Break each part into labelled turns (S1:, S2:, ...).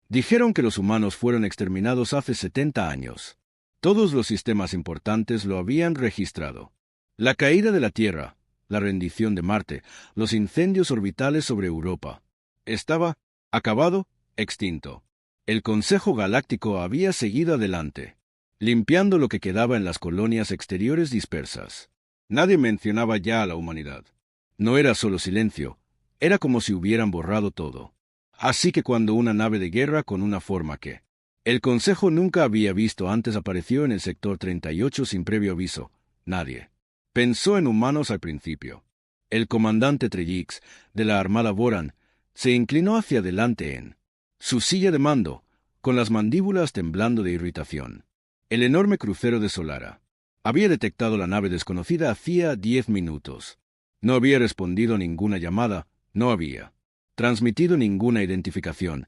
S1: Dijeron que los humanos fueron exterminados hace 70 años. Todos los sistemas importantes lo habían registrado. La caída de la Tierra, la rendición de Marte, los incendios orbitales sobre Europa. Estaba acabado, extinto. El Consejo Galáctico había seguido adelante, limpiando lo que quedaba en las colonias exteriores dispersas. Nadie mencionaba ya a la humanidad. No era solo silencio, era como si hubieran borrado todo. Así que cuando una nave de guerra con una forma que el Consejo nunca había visto antes apareció en el sector 38 sin previo aviso, nadie pensó en humanos al principio. El comandante Trellix, de la Armada Voran, se inclinó hacia adelante en su silla de mando, con las mandíbulas temblando de irritación. El enorme crucero de Solara había detectado la nave desconocida hacía 10 minutos. No había respondido ninguna llamada, no había transmitido ninguna identificación.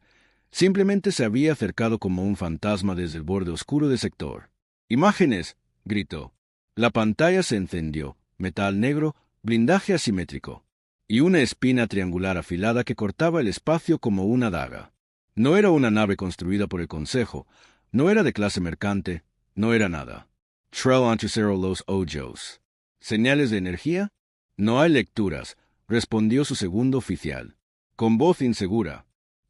S1: Simplemente se había acercado como un fantasma desde el borde oscuro del sector. ¡Imágenes!, gritó. La pantalla se encendió, metal negro, blindaje asimétrico, y una espina triangular afilada que cortaba el espacio como una daga. No era una nave construida por el Consejo, no era de clase mercante, no era nada. Trell Anticero Los Ojos. ¿Señales de energía? No hay lecturas, respondió su segundo oficial, con voz insegura.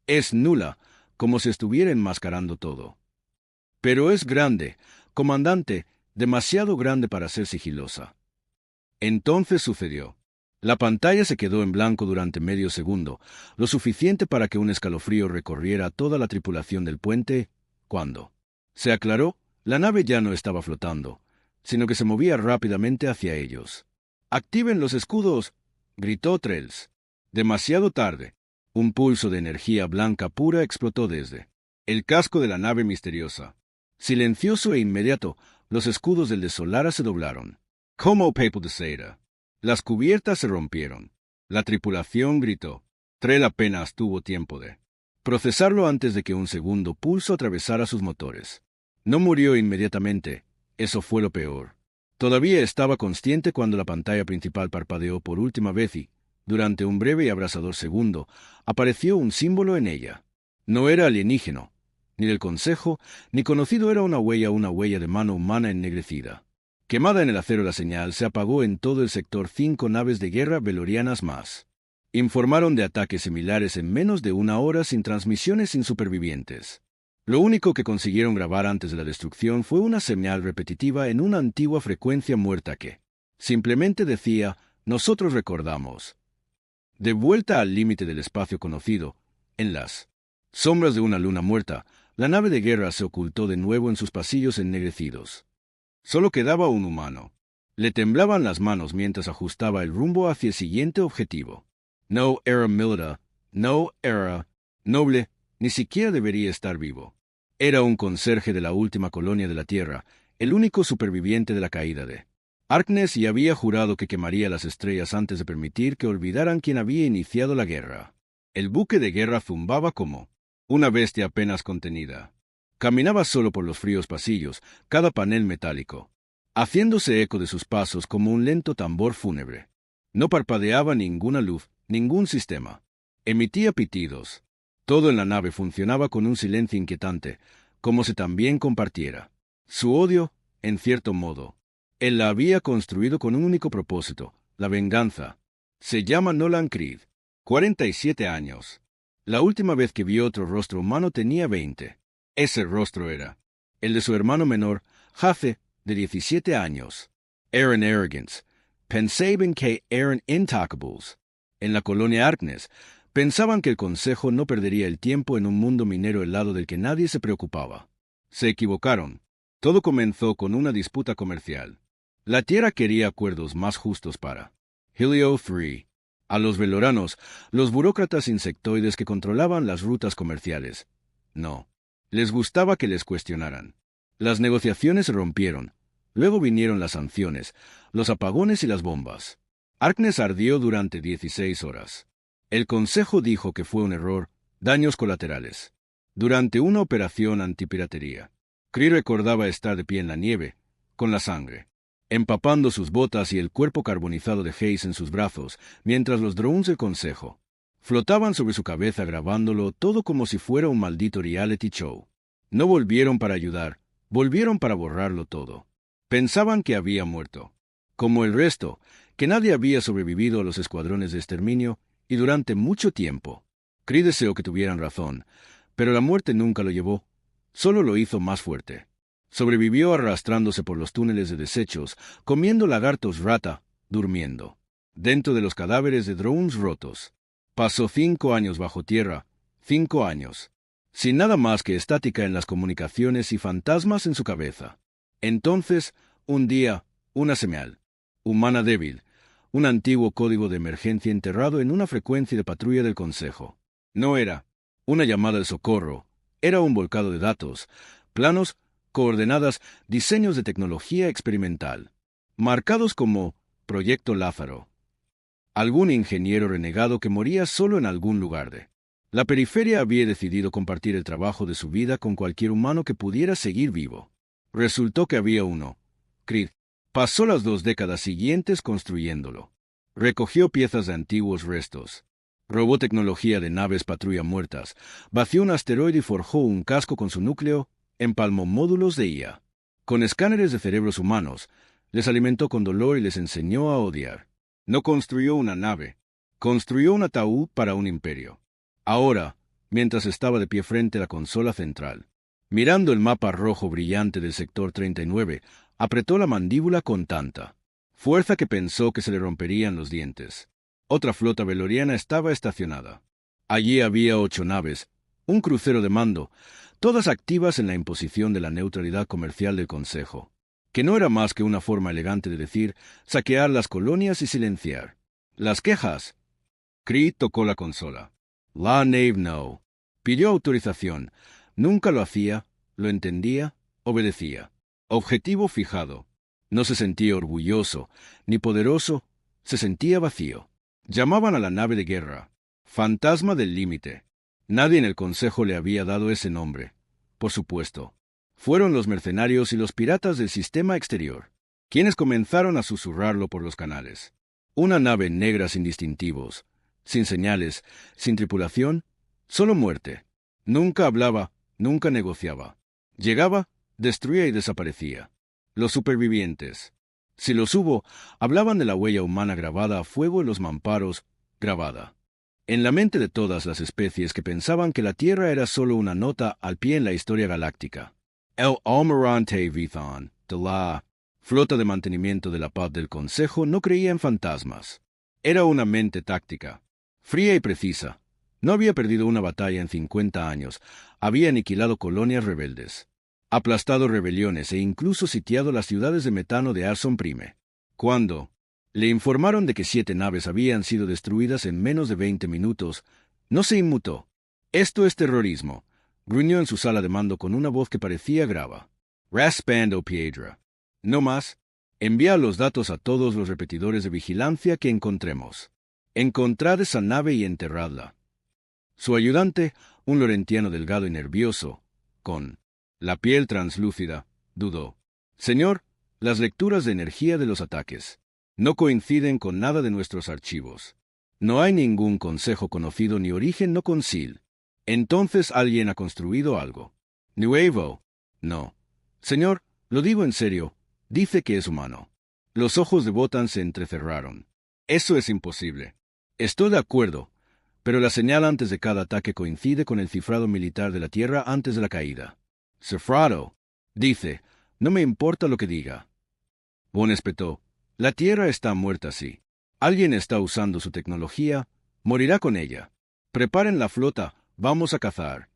S1: Es nula, como si estuviera enmascarando todo. Pero es grande, comandante, demasiado grande para ser sigilosa. Entonces sucedió. La pantalla se quedó en blanco durante medio segundo, lo suficiente para que un escalofrío recorriera toda la tripulación del puente. Cuando se aclaró, la nave ya no estaba flotando, sino que se movía rápidamente hacia ellos. «¡Activen los escudos!», gritó Trells. Demasiado tarde. Un pulso de energía blanca pura explotó desde el casco de la nave misteriosa. Silencioso e inmediato, los escudos del de Solara se doblaron. Como Papal de Cera. Las cubiertas se rompieron. La tripulación gritó. Trell apenas tuvo tiempo de procesarlo antes de que un segundo pulso atravesara sus motores. No murió inmediatamente. Eso fue lo peor. Todavía estaba consciente cuando la pantalla principal parpadeó por última vez y, durante un breve y abrasador segundo, apareció un símbolo en ella. No era alienígeno, ni del Consejo, ni conocido, era una huella de mano humana ennegrecida. Quemada en el acero, la señal se apagó en todo el sector. 5 naves de guerra velorianas más informaron de ataques similares en menos de una hora sin transmisiones sin supervivientes. Lo único que consiguieron grabar antes de la destrucción fue una señal repetitiva en una antigua frecuencia muerta que simplemente decía: «Nosotros recordamos». De vuelta al límite del espacio conocido, en las sombras de una luna muerta, la nave de guerra se ocultó de nuevo en sus pasillos ennegrecidos. Solo quedaba un humano. Le temblaban las manos mientras ajustaba el rumbo hacia el siguiente objetivo. No era Milita, no era noble, ni siquiera debería estar vivo. Era un conserje de la última colonia de la Tierra, el único superviviente de la caída de Harkness, y había jurado que quemaría las estrellas antes de permitir que olvidaran quién había iniciado la guerra. El buque de guerra zumbaba como una bestia apenas contenida. Caminaba solo por los fríos pasillos, cada panel metálico, haciéndose eco de sus pasos como un lento tambor fúnebre. No parpadeaba ninguna luz, ningún sistema. Emitía pitidos. Todo en la nave funcionaba con un silencio inquietante, como si también compartiera su odio, en cierto modo. Él la había construido con un único propósito, la venganza. Se llama Nolan Creed. 47 años. La última vez que vio otro rostro humano tenía 20. Ese rostro era el de su hermano menor, Jace, de 17 años. Eran Arrogance. Pensaban que eran intouchables. En la colonia Harkness, pensaban que el Consejo no perdería el tiempo en un mundo minero helado del que nadie se preocupaba. Se equivocaron. Todo comenzó con una disputa comercial. La Tierra quería acuerdos más justos para Helio 3. A los veloranos, los burócratas insectoides que controlaban las rutas comerciales, no les gustaba que les cuestionaran. Las negociaciones se rompieron. Luego vinieron las sanciones, los apagones y las bombas. Harkness ardió durante 16 horas. El Consejo dijo que fue un error, daños colaterales. Durante una operación antipiratería. Kree recordaba estar de pie en la nieve, con la sangre empapando sus botas y el cuerpo carbonizado de Hayes en sus brazos, mientras los drones del Consejo Flotaban sobre su cabeza grabándolo todo como si fuera un maldito reality show. No volvieron para ayudar, volvieron para borrarlo todo. Pensaban que había muerto. Como el resto, que nadie había sobrevivido a los escuadrones de exterminio, y durante mucho tiempo. Cree deseó que tuvieran razón, pero la muerte nunca lo llevó, solo lo hizo más fuerte. Sobrevivió arrastrándose por los túneles de desechos, comiendo lagartos rata, durmiendo. Dentro de los cadáveres de drones rotos. Pasó 5 años bajo tierra, 5 años. Sin nada más que estática en las comunicaciones y fantasmas en su cabeza. Entonces, un día, una señal. Humana débil. Un antiguo código de emergencia enterrado en una frecuencia de patrulla del Consejo. No era una llamada de socorro, era un volcado de datos, planos, coordenadas, diseños de tecnología experimental, marcados como Proyecto Lázaro. Algún ingeniero renegado que moría solo en algún lugar de la periferia había decidido compartir el trabajo de su vida con cualquier humano que pudiera seguir vivo. Resultó que había uno. Creed pasó las 2 décadas siguientes construyéndolo. Recogió piezas de antiguos restos. Robó tecnología de naves patrulla muertas, vació un asteroide y forjó un casco con su núcleo, empalmó módulos de IA. Con escáneres de cerebros humanos, les alimentó con dolor y les enseñó a odiar. No construyó una nave, construyó un ataúd para un imperio. Ahora, mientras estaba de pie frente a la consola central, mirando el mapa rojo brillante del sector 39, apretó la mandíbula con tanta fuerza que pensó que se le romperían los dientes. Otra flota veloriana estaba estacionada. Allí había 8 naves, un crucero de mando, todas activas en la imposición de la neutralidad comercial del Consejo, que no era más que una forma elegante de decir saquear las colonias y silenciar las quejas. Creed tocó la consola. La nave no. Pidió autorización. Nunca lo hacía, lo entendía, obedecía. Objetivo fijado. No se sentía orgulloso, ni poderoso, se sentía vacío. Llamaban a la nave de guerra. Fantasma del límite. Nadie en el Consejo le había dado ese nombre. Por supuesto. Fueron los mercenarios y los piratas del sistema exterior, quienes comenzaron a susurrarlo por los canales. Una nave negra sin distintivos, sin señales, sin tripulación, solo muerte. Nunca hablaba, nunca negociaba. Llegaba, destruía y desaparecía. Los supervivientes, si los hubo, hablaban de la huella humana grabada a fuego en los mamparos, grabada en la mente de todas las especies que pensaban que la Tierra era solo una nota al pie en la historia galáctica. El Almirante Vithon, de la Flota de Mantenimiento de la Paz del Consejo, no creía en fantasmas. Era una mente táctica, fría y precisa. No había perdido una batalla en 50 años, había aniquilado colonias rebeldes, aplastado rebeliones e incluso sitiado las ciudades de metano de Arson Prime. Cuando le informaron de que 7 naves habían sido destruidas en menos de 20 minutos, no se inmutó. Esto es terrorismo, gruñó en su sala de mando con una voz que parecía grava. Raspando Piedra. No más. Envía los datos a todos los repetidores de vigilancia que encontremos. Encontrad esa nave y enterradla. Su ayudante, un lorentiano delgado y nervioso, con la piel translúcida, dudó. Señor, las lecturas de energía de los ataques no coinciden con nada de nuestros archivos. No hay ningún consejo conocido ni origen no concil. Entonces alguien ha construido algo. Nuevo. No. Señor, lo digo en serio, dice que es humano. Los ojos de Botan se entrecerraron. Eso es imposible. Estoy de acuerdo, pero la señal antes de cada ataque coincide con el cifrado militar de la Tierra antes de la caída. Cifrado. Dice, no me importa lo que diga. Bon espetó. La Tierra está muerta, sí. Alguien está usando su tecnología, morirá con ella. Preparen la flota, vamos a cazar.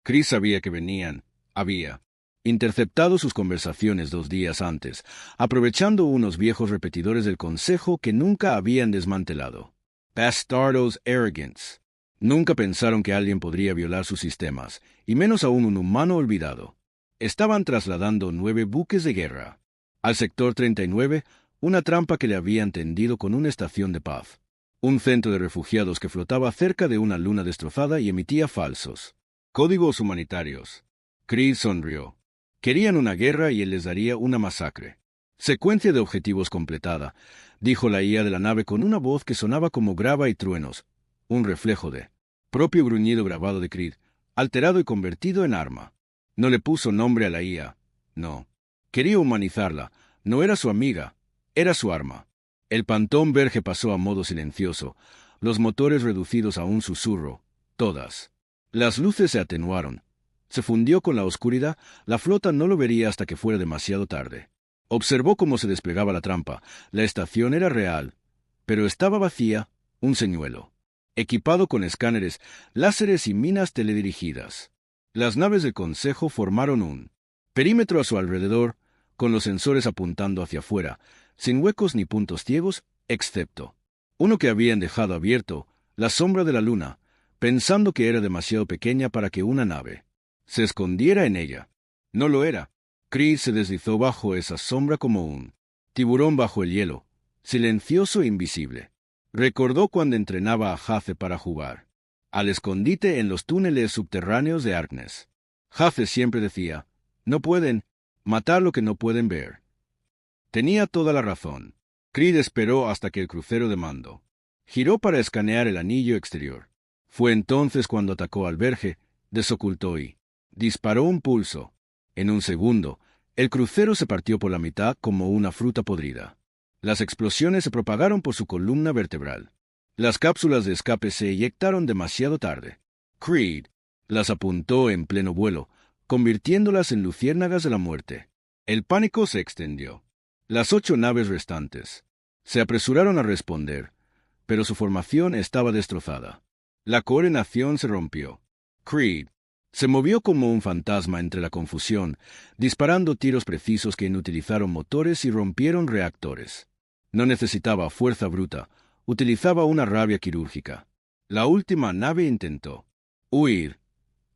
S1: Chris sabía que venían, había interceptado sus conversaciones 2 días antes, aprovechando unos viejos repetidores del Consejo que nunca habían desmantelado. Bastardos arrogants. Nunca pensaron que alguien podría violar sus sistemas, y menos aún un humano olvidado. Estaban trasladando 9 buques de guerra al sector 39, una trampa que le habían tendido con una estación de paz. Un centro de refugiados que flotaba cerca de una luna destrozada y emitía falsos códigos humanitarios. Chris sonrió. Querían una guerra y él les daría una masacre. Secuencia de objetivos completada, dijo la IA de la nave con una voz que sonaba como grava y truenos. un reflejo de propio gruñido grabado de Creed, alterado y convertido en arma. No le puso nombre a la IA, no. Quería humanizarla, no era su amiga, era su arma. El Pantón Verge pasó a modo silencioso, los motores reducidos a un susurro, todas. Las luces se atenuaron. Se fundió con la oscuridad, la flota no lo vería hasta que fuera demasiado tarde. Observó cómo se desplegaba la trampa, la estación era real, pero estaba vacía, un señuelo. Equipado con escáneres, láseres y minas teledirigidas. Las naves del Consejo formaron un perímetro a su alrededor, con los sensores apuntando hacia afuera, sin huecos ni puntos ciegos, excepto uno que habían dejado abierto, la sombra de la luna, pensando que era demasiado pequeña para que una nave se escondiera en ella. No lo era. Creed se deslizó bajo esa sombra como un tiburón bajo el hielo, silencioso e invisible. Recordó cuando entrenaba a Hace para jugar al escondite en los túneles subterráneos de Arkness. Hace siempre decía, no pueden matar lo que no pueden ver. Tenía toda la razón. Creed esperó hasta que el crucero de mando giró para escanear el anillo exterior. Fue entonces cuando atacó al Verge, desocultó y disparó un pulso. En un segundo, el crucero se partió por la mitad como una fruta podrida. Las explosiones se propagaron por su columna vertebral. Las cápsulas de escape se eyectaron demasiado tarde. Creed las apuntó en pleno vuelo, convirtiéndolas en luciérnagas de la muerte. El pánico se extendió. Las 8 naves restantes se apresuraron a responder, pero su formación estaba destrozada. La coordinación se rompió. Creed se movió como un fantasma entre la confusión, disparando tiros precisos que inutilizaron motores y rompieron reactores. No necesitaba fuerza bruta, utilizaba una rabia quirúrgica. La última nave intentó huir.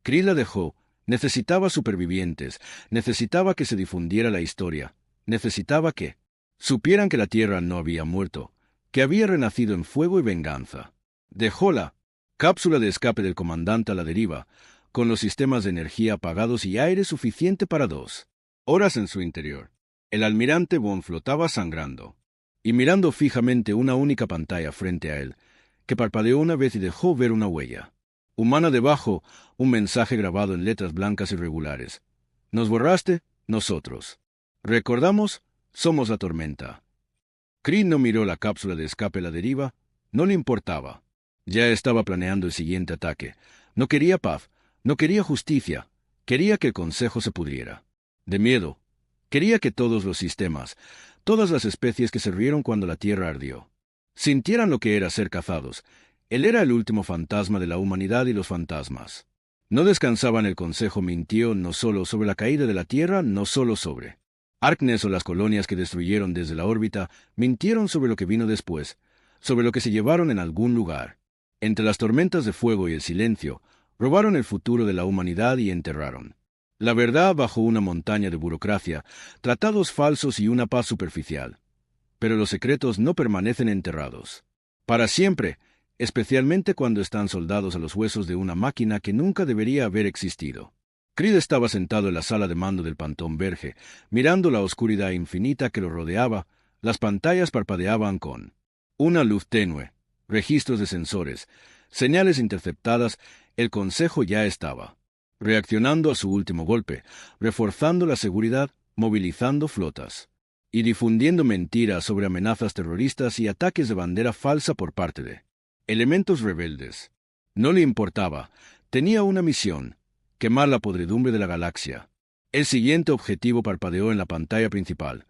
S1: Creed la dejó. Necesitaba supervivientes, necesitaba que se difundiera la historia, necesitaba que supieran que la Tierra no había muerto, que había renacido en fuego y venganza. Dejó la cápsula de escape del comandante a la deriva, con los sistemas de energía apagados y aire suficiente para 2 horas en su interior. El almirante Bond flotaba sangrando y mirando fijamente una única pantalla frente a él, que parpadeó una vez y dejó ver una huella humana debajo, un mensaje grabado en letras blancas irregulares. Nos borraste, nosotros. Recordamos, somos la tormenta. Creed no miró la cápsula de escape a la deriva, no le importaba. Ya estaba planeando el siguiente ataque. No quería paz, no quería justicia, quería que el Consejo se pudriera. De miedo, quería que todos los sistemas, todas las especies que se rieron cuando la Tierra ardió, sintieran lo que era ser cazados. Él era el último fantasma de la humanidad y los fantasmas no descansaban. El Consejo mintió no solo sobre la caída de la Tierra, no solo sobre Arkness o las colonias que destruyeron desde la órbita, mintieron sobre lo que vino después, sobre lo que se llevaron en algún lugar. Entre las tormentas de fuego y el silencio, robaron el futuro de la humanidad y enterraron la verdad bajo una montaña de burocracia, tratados falsos y una paz superficial. Pero los secretos no permanecen enterrados para siempre, especialmente cuando están soldados a los huesos de una máquina que nunca debería haber existido. Creed estaba sentado en la sala de mando del Pantón Verge, mirando la oscuridad infinita que lo rodeaba. Las pantallas parpadeaban con una luz tenue, registros de sensores, señales interceptadas. El Consejo ya estaba reaccionando a su último golpe, reforzando la seguridad, movilizando flotas y difundiendo mentiras sobre amenazas terroristas y ataques de bandera falsa por parte de elementos rebeldes. No le importaba, tenía una misión: quemar la podredumbre de la galaxia. El siguiente objetivo parpadeó en la pantalla principal: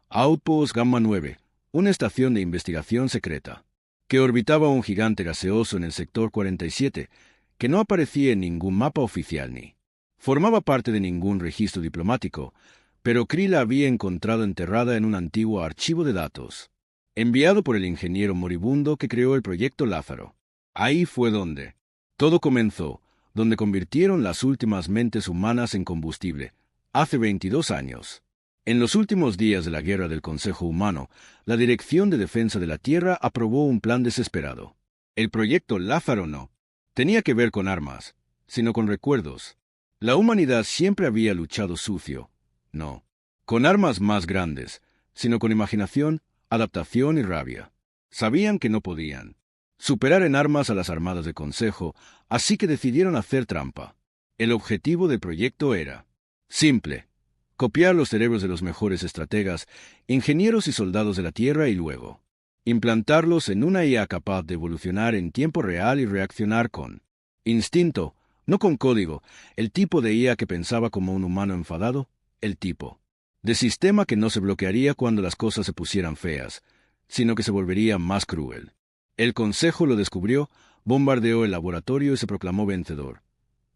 S1: Outpost Gamma 9, una estación de investigación secreta, que orbitaba un gigante gaseoso en el sector 47, que no aparecía en ningún mapa oficial ni formaba parte de ningún registro diplomático, pero Creed la había encontrado enterrada en un antiguo archivo de datos, enviado por el ingeniero moribundo que creó el proyecto Lázaro. Ahí fue donde todo comenzó, donde convirtieron las últimas mentes humanas en combustible, hace 22 años. En los últimos días de la guerra del Consejo Humano, la Dirección de Defensa de la Tierra aprobó un plan desesperado. El proyecto Lázaro no tenía que ver con armas, sino con recuerdos. La humanidad siempre había luchado sucio, no con armas más grandes, sino con imaginación, adaptación y rabia. Sabían que no podían Superar en armas a las armadas de Consejo, así que decidieron hacer trampa. El objetivo del proyecto era simple: copiar los cerebros de los mejores estrategas, ingenieros y soldados de la Tierra y luego implantarlos en una IA capaz de evolucionar en tiempo real y reaccionar con instinto, no con código, el tipo de IA que pensaba como un humano enfadado, el tipo de sistema que no se bloquearía cuando las cosas se pusieran feas, sino que se volvería más cruel. El Consejo lo descubrió, bombardeó el laboratorio y se proclamó vencedor.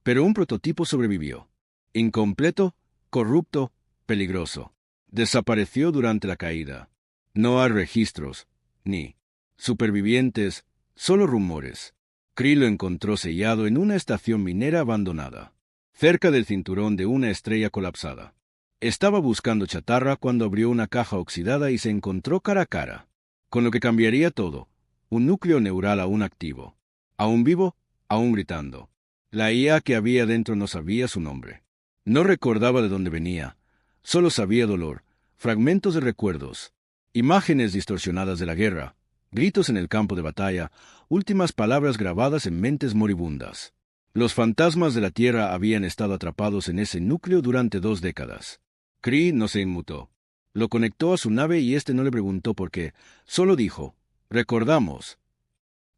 S1: Pero un prototipo sobrevivió. Incompleto, corrupto, peligroso. Desapareció durante la caída. No hay registros, ni supervivientes, solo rumores. Cree lo encontró sellado en una estación minera abandonada, cerca del cinturón de una estrella colapsada. Estaba buscando chatarra cuando abrió una caja oxidada y se encontró cara a cara con lo que cambiaría todo: un núcleo neural aún activo, aún vivo, aún gritando. La IA que había dentro no sabía su nombre. No recordaba de dónde venía, solo sabía dolor, fragmentos de recuerdos, imágenes distorsionadas de la guerra, gritos en el campo de batalla, últimas palabras grabadas en mentes moribundas. Los fantasmas de la Tierra habían estado atrapados en ese núcleo durante 2 décadas. Cree no se inmutó. Lo conectó a su nave y éste no le preguntó por qué, solo dijo: recordamos.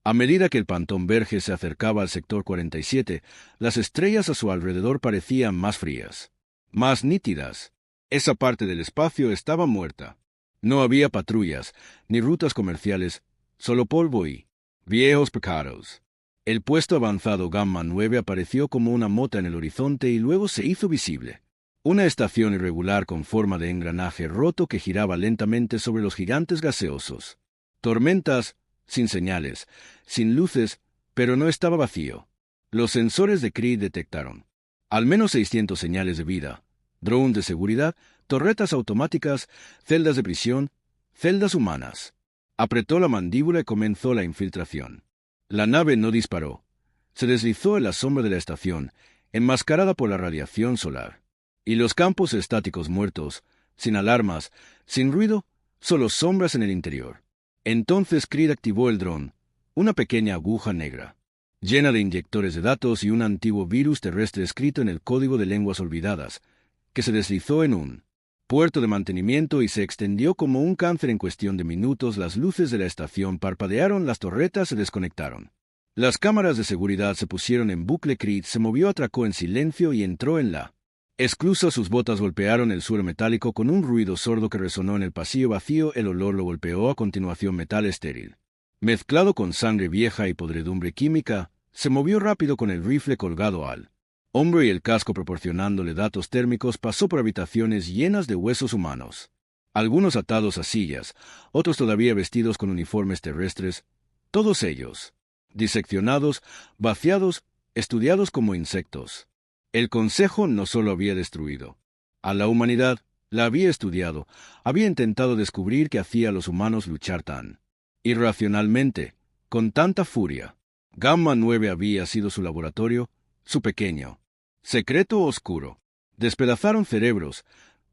S1: A medida que el Pantón Verge se acercaba al sector 47, las estrellas a su alrededor parecían más frías, más nítidas. Esa parte del espacio estaba muerta. No había patrullas, ni rutas comerciales, solo polvo y viejos pecados. El puesto avanzado Gamma 9 apareció como una mota en el horizonte y luego se hizo visible. Una estación irregular con forma de engranaje roto que giraba lentamente sobre los gigantes gaseosos. Tormentas, sin señales, sin luces, pero no estaba vacío. Los sensores de Cree detectaron al menos 600 señales de vida: drones de seguridad, torretas automáticas, celdas de prisión, celdas humanas. Apretó la mandíbula y comenzó la infiltración. La nave no disparó. Se deslizó en la sombra de la estación, enmascarada por la radiación solar. Y los campos estáticos muertos, sin alarmas, sin ruido, solo sombras en el interior. Entonces Creed activó el dron, una pequeña aguja negra, llena de inyectores de datos y un antiguo virus terrestre escrito en el código de lenguas olvidadas, que se deslizó en un puerto de mantenimiento y se extendió como un cáncer en cuestión de minutos. Las luces de la estación parpadearon, las torretas se desconectaron. Las cámaras de seguridad se pusieron en bucle. Creed se movió, atracó en silencio y entró en la esclusa. Sus botas golpearon el suelo metálico con un ruido sordo que resonó en el pasillo vacío. El olor lo golpeó, a continuación metal estéril, mezclado con sangre vieja y podredumbre química. Se movió rápido con el rifle colgado al hombro y el casco proporcionándole datos térmicos. Pasó por habitaciones llenas de huesos humanos, algunos atados a sillas, otros todavía vestidos con uniformes terrestres, todos ellos diseccionados, vaciados, estudiados como insectos. El Consejo no solo había destruido a la humanidad, la había estudiado, había intentado descubrir qué hacía a los humanos luchar tan irracionalmente, con tanta furia. Gamma 9 había sido su laboratorio, su pequeño secreto oscuro. Despedazaron cerebros,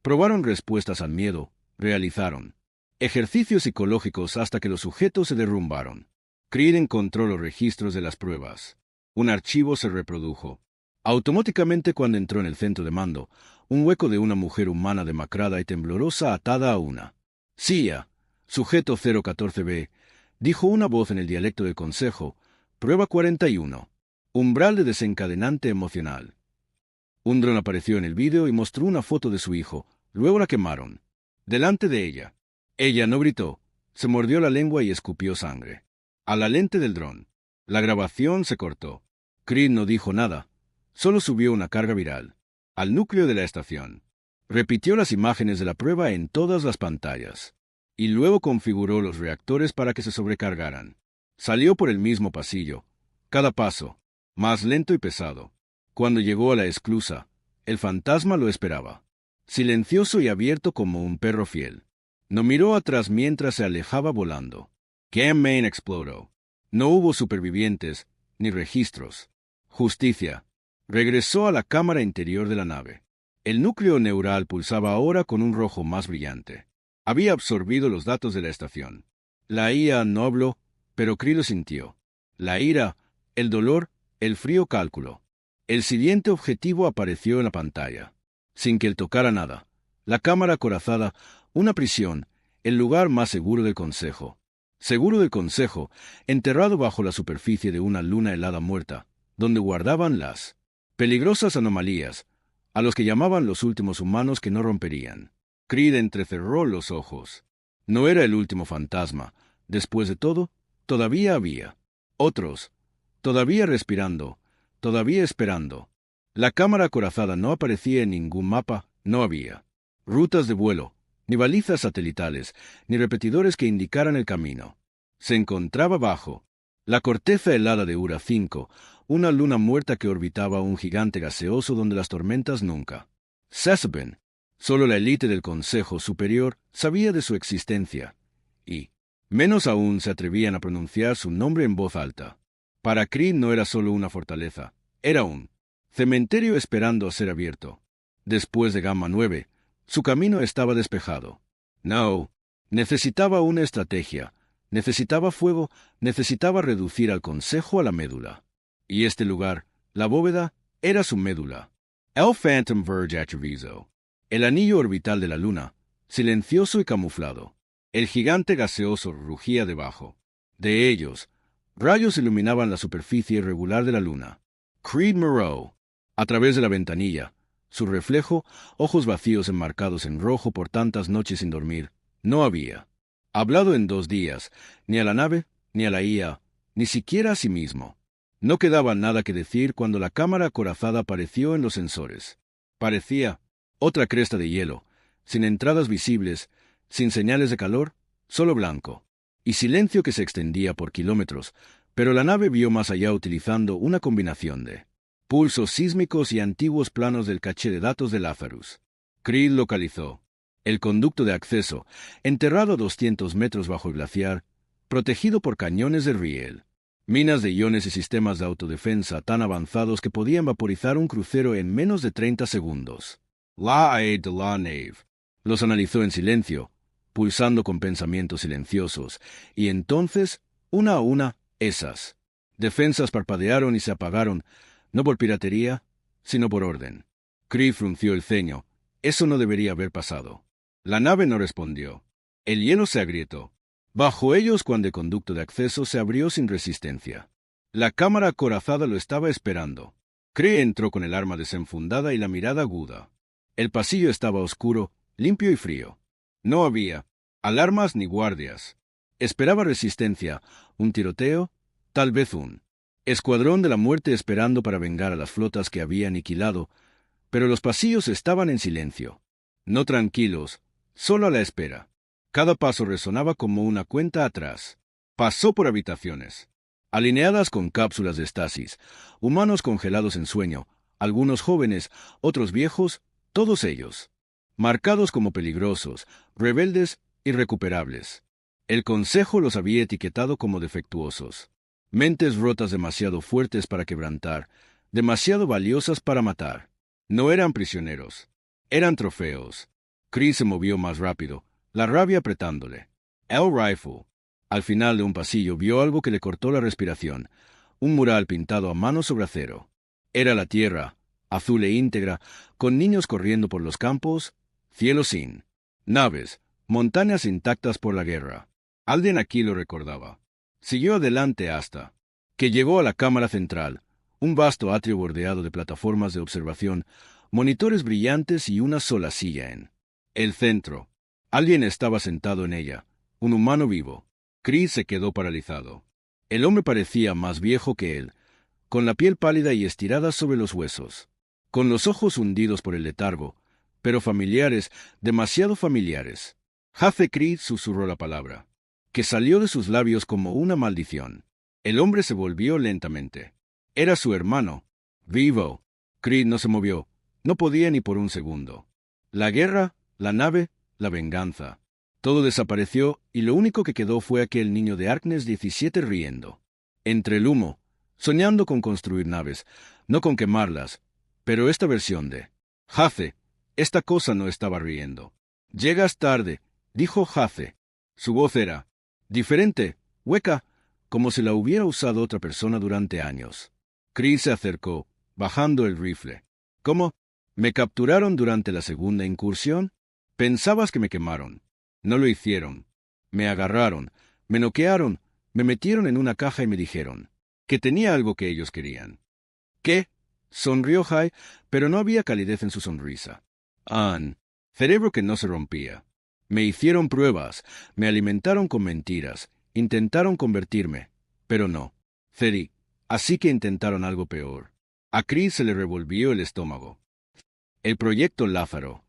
S1: probaron respuestas al miedo, realizaron ejercicios psicológicos hasta que los sujetos se derrumbaron. Creed encontró los registros de las pruebas. Un archivo se reprodujo automáticamente cuando entró en el centro de mando, un hueco de una mujer humana demacrada y temblorosa atada a una silla. Sujeto 014B, dijo una voz en el dialecto del Consejo. Prueba 41. Umbral de desencadenante emocional. Un dron apareció en el vídeo y mostró una foto de su hijo. Luego la quemaron delante de ella. Ella no gritó, se mordió la lengua y escupió sangre a la lente del dron. La grabación se cortó. Creed no dijo nada, solo subió una carga viral al núcleo de la estación. Repitió las imágenes de la prueba en todas las pantallas y luego configuró los reactores para que se sobrecargaran. Salió por el mismo pasillo, cada paso más lento y pesado. Cuando llegó a la esclusa, el fantasma lo esperaba, silencioso y abierto como un perro fiel. No miró atrás mientras se alejaba volando. Cam Main explodó. No hubo supervivientes, ni registros. Justicia. Regresó a la cámara interior de la nave. El núcleo neural pulsaba ahora con un rojo más brillante. Había absorbido los datos de la estación. La IA no habló, pero Cree lo sintió. La ira, el dolor, el frío cálculo. El siguiente objetivo apareció en la pantalla. Sin que él tocara nada. La cámara acorazada, una prisión, el lugar más seguro del Consejo. Seguro del Consejo, enterrado bajo la superficie de una luna helada muerta, donde guardaban las peligrosas anomalías, a los que llamaban los últimos humanos que no romperían. Creed entrecerró los ojos. No era el último fantasma. Después de todo, todavía había otros, todavía respirando, todavía esperando. La cámara acorazada no aparecía en ningún mapa, no había rutas de vuelo, ni balizas satelitales, ni repetidores que indicaran el camino. Se encontraba bajo la corteza helada de Ura 5, una luna muerta que orbitaba un gigante gaseoso donde las tormentas nunca cesaban. Solo la élite del Consejo Superior sabía de su existencia, y menos aún se atrevían a pronunciar su nombre en voz alta. Para Creed no era solo una fortaleza, era un cementerio esperando a ser abierto. Después de Gamma 9, su camino estaba despejado. No, necesitaba una estrategia, necesitaba fuego, necesitaba reducir al Consejo a la médula. Y este lugar, la bóveda, era su médula. El Phantom Verge Atreviso. El anillo orbital de la luna, silencioso y camuflado. El gigante gaseoso rugía debajo. De ellos, rayos iluminaban la superficie irregular de la luna. Creed Moreau, a través de la ventanilla, su reflejo, ojos vacíos enmarcados en rojo por tantas noches sin dormir, no había hablado en 2 días, ni a la nave, ni a la IA, ni siquiera a sí mismo. No quedaba nada que decir cuando la cámara acorazada apareció en los sensores. Parecía otra cresta de hielo, sin entradas visibles, sin señales de calor, solo blanco, y silencio que se extendía por kilómetros, pero la nave vio más allá utilizando una combinación de pulsos sísmicos y antiguos planos del caché de datos de Lazarus. Creed localizó el conducto de acceso, enterrado a 200 metros bajo el glaciar, protegido por cañones de riel, minas de iones y sistemas de autodefensa tan avanzados que podían vaporizar un crucero en menos de 30 segundos. La Aide de la Nave los analizó en silencio, pulsando con pensamientos silenciosos, y entonces, una a una, esas defensas parpadearon y se apagaron, no por piratería, sino por orden. Creed frunció el ceño. Eso no debería haber pasado. La nave no respondió. El hielo se agrietó. Bajo ellos, cuando el conducto de acceso se abrió sin resistencia. La cámara acorazada lo estaba esperando. Creed entró con el arma desenfundada y la mirada aguda. El pasillo estaba oscuro, limpio y frío. No había alarmas ni guardias. Esperaba resistencia, un tiroteo, tal vez un escuadrón de la muerte esperando para vengar a las flotas que había aniquilado, pero los pasillos estaban en silencio. No tranquilos, solo a la espera. Cada paso resonaba como una cuenta atrás. Pasó por habitaciones, alineadas con cápsulas de estasis, humanos congelados en sueño, algunos jóvenes, otros viejos, todos ellos marcados como peligrosos, rebeldes, irrecuperables. El Consejo los había etiquetado como defectuosos. Mentes rotas demasiado fuertes para quebrantar, demasiado valiosas para matar. No eran prisioneros, eran trofeos. Chris se movió más rápido, la rabia apretándole. El Rifle, al final de un pasillo, vio algo que le cortó la respiración. Un mural pintado a mano sobre acero. Era la tierra, azul e íntegra, con niños corriendo por los campos, cielo sin naves, montañas intactas por la guerra. Alguien aquí lo recordaba. Siguió adelante hasta que llegó a la cámara central, un vasto atrio bordeado de plataformas de observación, monitores brillantes y una sola silla en el centro. Alguien estaba sentado en ella, un humano vivo. Chris se quedó paralizado. El hombre parecía más viejo que él, con la piel pálida y estirada sobre los huesos, con los ojos hundidos por el letargo, pero familiares, demasiado familiares. Jace Creed susurró la palabra, que salió de sus labios como una maldición. El hombre se volvió lentamente. Era su hermano. Vivo. Creed no se movió. No podía ni por un segundo. La guerra, la nave, la venganza. Todo desapareció y lo único que quedó fue aquel niño de Arknes 17 riendo. Entre el humo, soñando con construir naves, no con quemarlas, pero esta versión de Jace, esta cosa no estaba riendo. Llegas tarde, dijo Jace. Su voz era diferente, hueca, como si la hubiera usado otra persona durante años. Chris se acercó, bajando el rifle. ¿Cómo? ¿Me capturaron durante la segunda incursión? Pensabas que me quemaron. No lo hicieron. Me agarraron, me noquearon, me metieron en una caja y me dijeron que tenía algo que ellos querían. ¿Qué? Sonrió Hai, pero no había calidez en su sonrisa. Cerebro que no se rompía. Me hicieron pruebas, me alimentaron con mentiras, intentaron convertirme, pero no. Cedí, así que intentaron algo peor. A Chris se le revolvió el estómago. El proyecto Lázaro.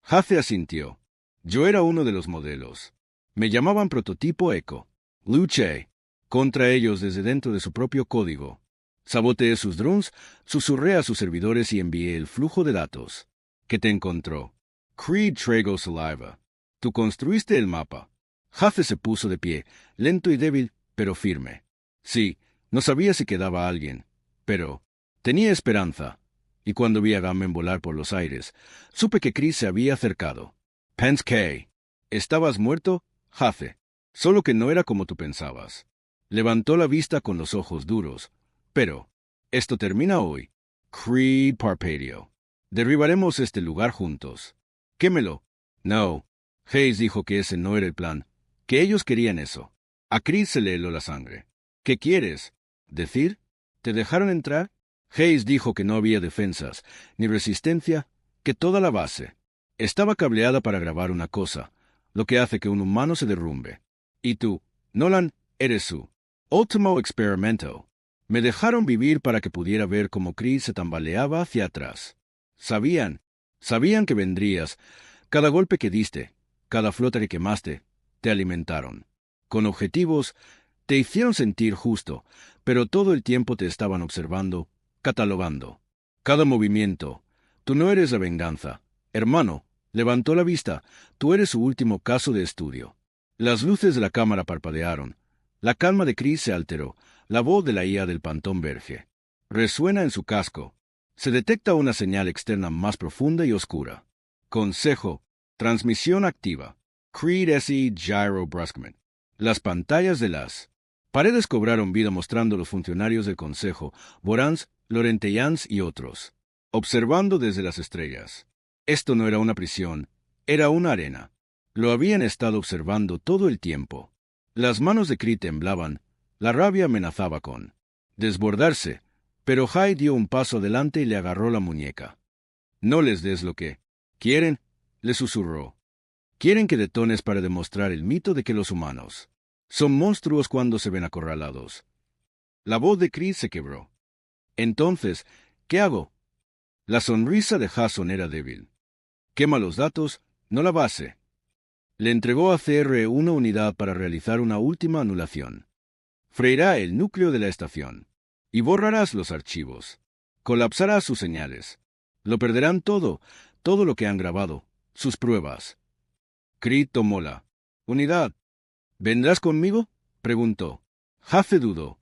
S1: Hace asintió. Yo era uno de los modelos. Me llamaban prototipo Echo. Luché contra ellos desde dentro de su propio código. Saboteé sus drones, susurré a sus servidores y envié el flujo de datos. ¿Qué te encontró? Creed Trago Saliva. Tú construiste el mapa. Hace se puso de pie, lento y débil, pero firme. Sí, no sabía si quedaba alguien, pero tenía esperanza. Y cuando vi a Gamen volar por los aires, supe que Chris se había acercado. Penske. ¿Estabas muerto? Hace. Solo que no era como tú pensabas. Levantó la vista con los ojos duros. Pero, esto termina hoy. Creed parpadeó. Derribaremos este lugar juntos. Quémelo. No. Hayes dijo que ese no era el plan, que ellos querían eso. A Chris se le heló la sangre. ¿Qué quieres? ¿Decir? ¿Te dejaron entrar? Hayes dijo que no había defensas, ni resistencia, que toda la base estaba cableada para grabar una cosa, lo que hace que un humano se derrumbe. Y tú, Nolan, eres su último experimento. Me dejaron vivir para que pudiera ver cómo Chris se tambaleaba hacia atrás. Sabían que vendrías. Cada golpe que diste, cada flota que quemaste, te alimentaron. Con objetivos, te hicieron sentir justo, pero todo el tiempo te estaban observando, catalogando. Cada movimiento. Tú no eres la venganza. Hermano, levantó la vista. Tú eres su último caso de estudio. Las luces de la cámara parpadearon. La calma de Chris se alteró. La voz de la IA del Pantón Verge resuena en su casco. Se detecta una señal externa más profunda y oscura. Consejo. Transmisión activa. Creed SE Gyro Brusquement. Las pantallas de las paredes cobraron vida mostrando los funcionarios del Consejo, Borans, Lorenteyans y otros, observando desde las estrellas. Esto no era una prisión, era una arena. Lo habían estado observando todo el tiempo. Las manos de Creed temblaban, la rabia amenazaba con desbordarse, pero Hai dio un paso adelante y le agarró la muñeca. No les des lo que quieren, le susurró. Quieren que detones para demostrar el mito de que los humanos son monstruos cuando se ven acorralados. La voz de Chris se quebró. Entonces, ¿qué hago? La sonrisa de Jason era débil. Quema los datos, no la base. Le entregó a CR una unidad para realizar una última anulación. Freirá el núcleo de la estación. Y borrarás los archivos. Colapsarás sus señales. Lo perderán todo lo que han grabado, sus pruebas. Creed tomó la unidad. ¿Vendrás conmigo? Preguntó. Hace dudó.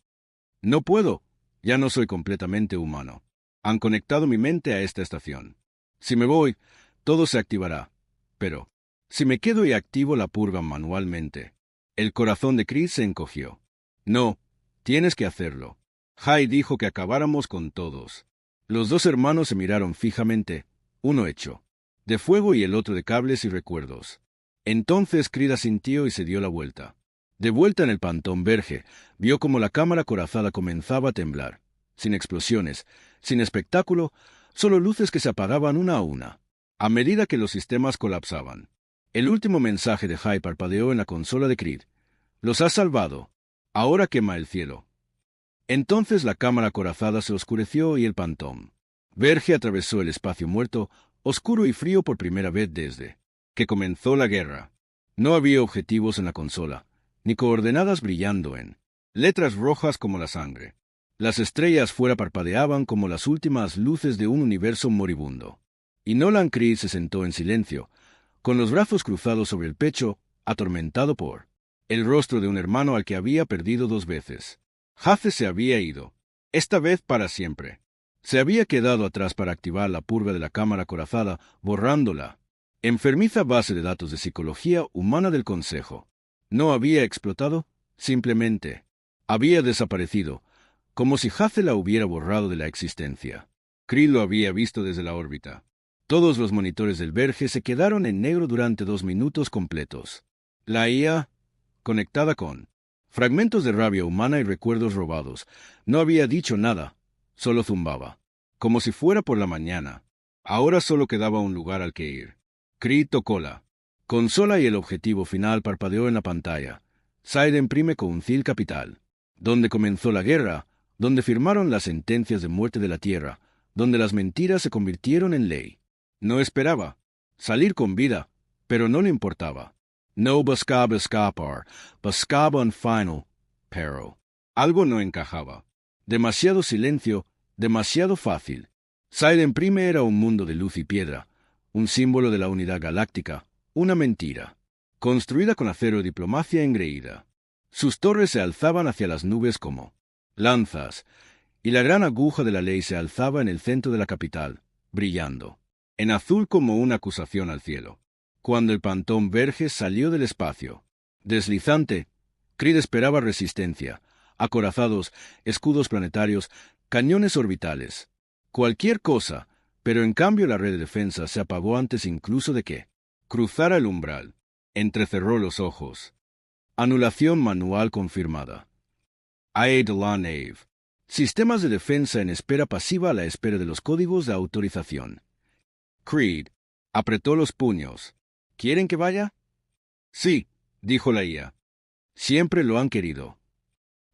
S1: No puedo. Ya no soy completamente humano. Han conectado mi mente a esta estación. Si me voy, todo se activará. Pero, si me quedo y activo la purga manualmente. El corazón de Chris se encogió. No, tienes que hacerlo. Hai dijo que acabáramos con todos. Los dos hermanos se miraron fijamente, uno hecho de fuego y el otro de cables y recuerdos. Entonces Creed asintió y se dio la vuelta. De vuelta en el Pantón Verge, vio como la cámara corazada comenzaba a temblar. Sin explosiones, sin espectáculo, solo luces que se apagaban una a una, a medida que los sistemas colapsaban. El último mensaje de Hai parpadeó en la consola de Creed. Los has salvado. Ahora quema el cielo. Entonces la cámara acorazada se oscureció y el Pantón Verge atravesó el espacio muerto, oscuro y frío por primera vez desde que comenzó la guerra. No había objetivos en la consola, ni coordenadas brillando en letras rojas como la sangre. Las estrellas fuera parpadeaban como las últimas luces de un universo moribundo. Y Nolan Creed se sentó en silencio, con los brazos cruzados sobre el pecho, atormentado por el rostro de un hermano al que había perdido 2 veces. Hace se había ido, esta vez para siempre. Se había quedado atrás para activar la purga de la cámara acorazada, borrándola. Enfermiza base de datos de psicología humana del Consejo. No había explotado, simplemente Había desaparecido, como si Hazel la hubiera borrado de la existencia. Creed lo había visto desde la órbita. Todos los monitores del verge se quedaron en negro durante 2 minutos completos. La IA, conectada con fragmentos de rabia humana y recuerdos robados, no había dicho nada, solo zumbaba, como si fuera por la mañana. Ahora solo quedaba un lugar al que ir. Creed tocó la consola y el objetivo final parpadeó en la pantalla. Side imprime Council Capital. Donde comenzó la guerra, donde firmaron las sentencias de muerte de la Tierra, donde las mentiras se convirtieron en ley. No esperaba salir con vida, pero no le importaba. No buscaba escapar, buscaba un final, pero algo no encajaba. Demasiado silencio, demasiado fácil. Side imprime era un mundo de luz y piedra, un símbolo de la unidad galáctica, una mentira, construida con acero y diplomacia engreída. Sus torres se alzaban hacia las nubes como lanzas, y la gran aguja de la ley se alzaba en el centro de la capital, brillando, en azul como una acusación al cielo. Cuando el pantón Verges salió del espacio, deslizante, Creed esperaba resistencia, acorazados, escudos planetarios, cañones orbitales, cualquier cosa, pero en cambio la red de defensa se apagó antes incluso de que cruzara el umbral. Entrecerró los ojos. Anulación manual confirmada. Aid la nave. Sistemas de defensa en espera pasiva a la espera de los códigos de autorización. Creed apretó los puños. ¿Quieren que vaya? Sí, dijo la IA. Siempre lo han querido.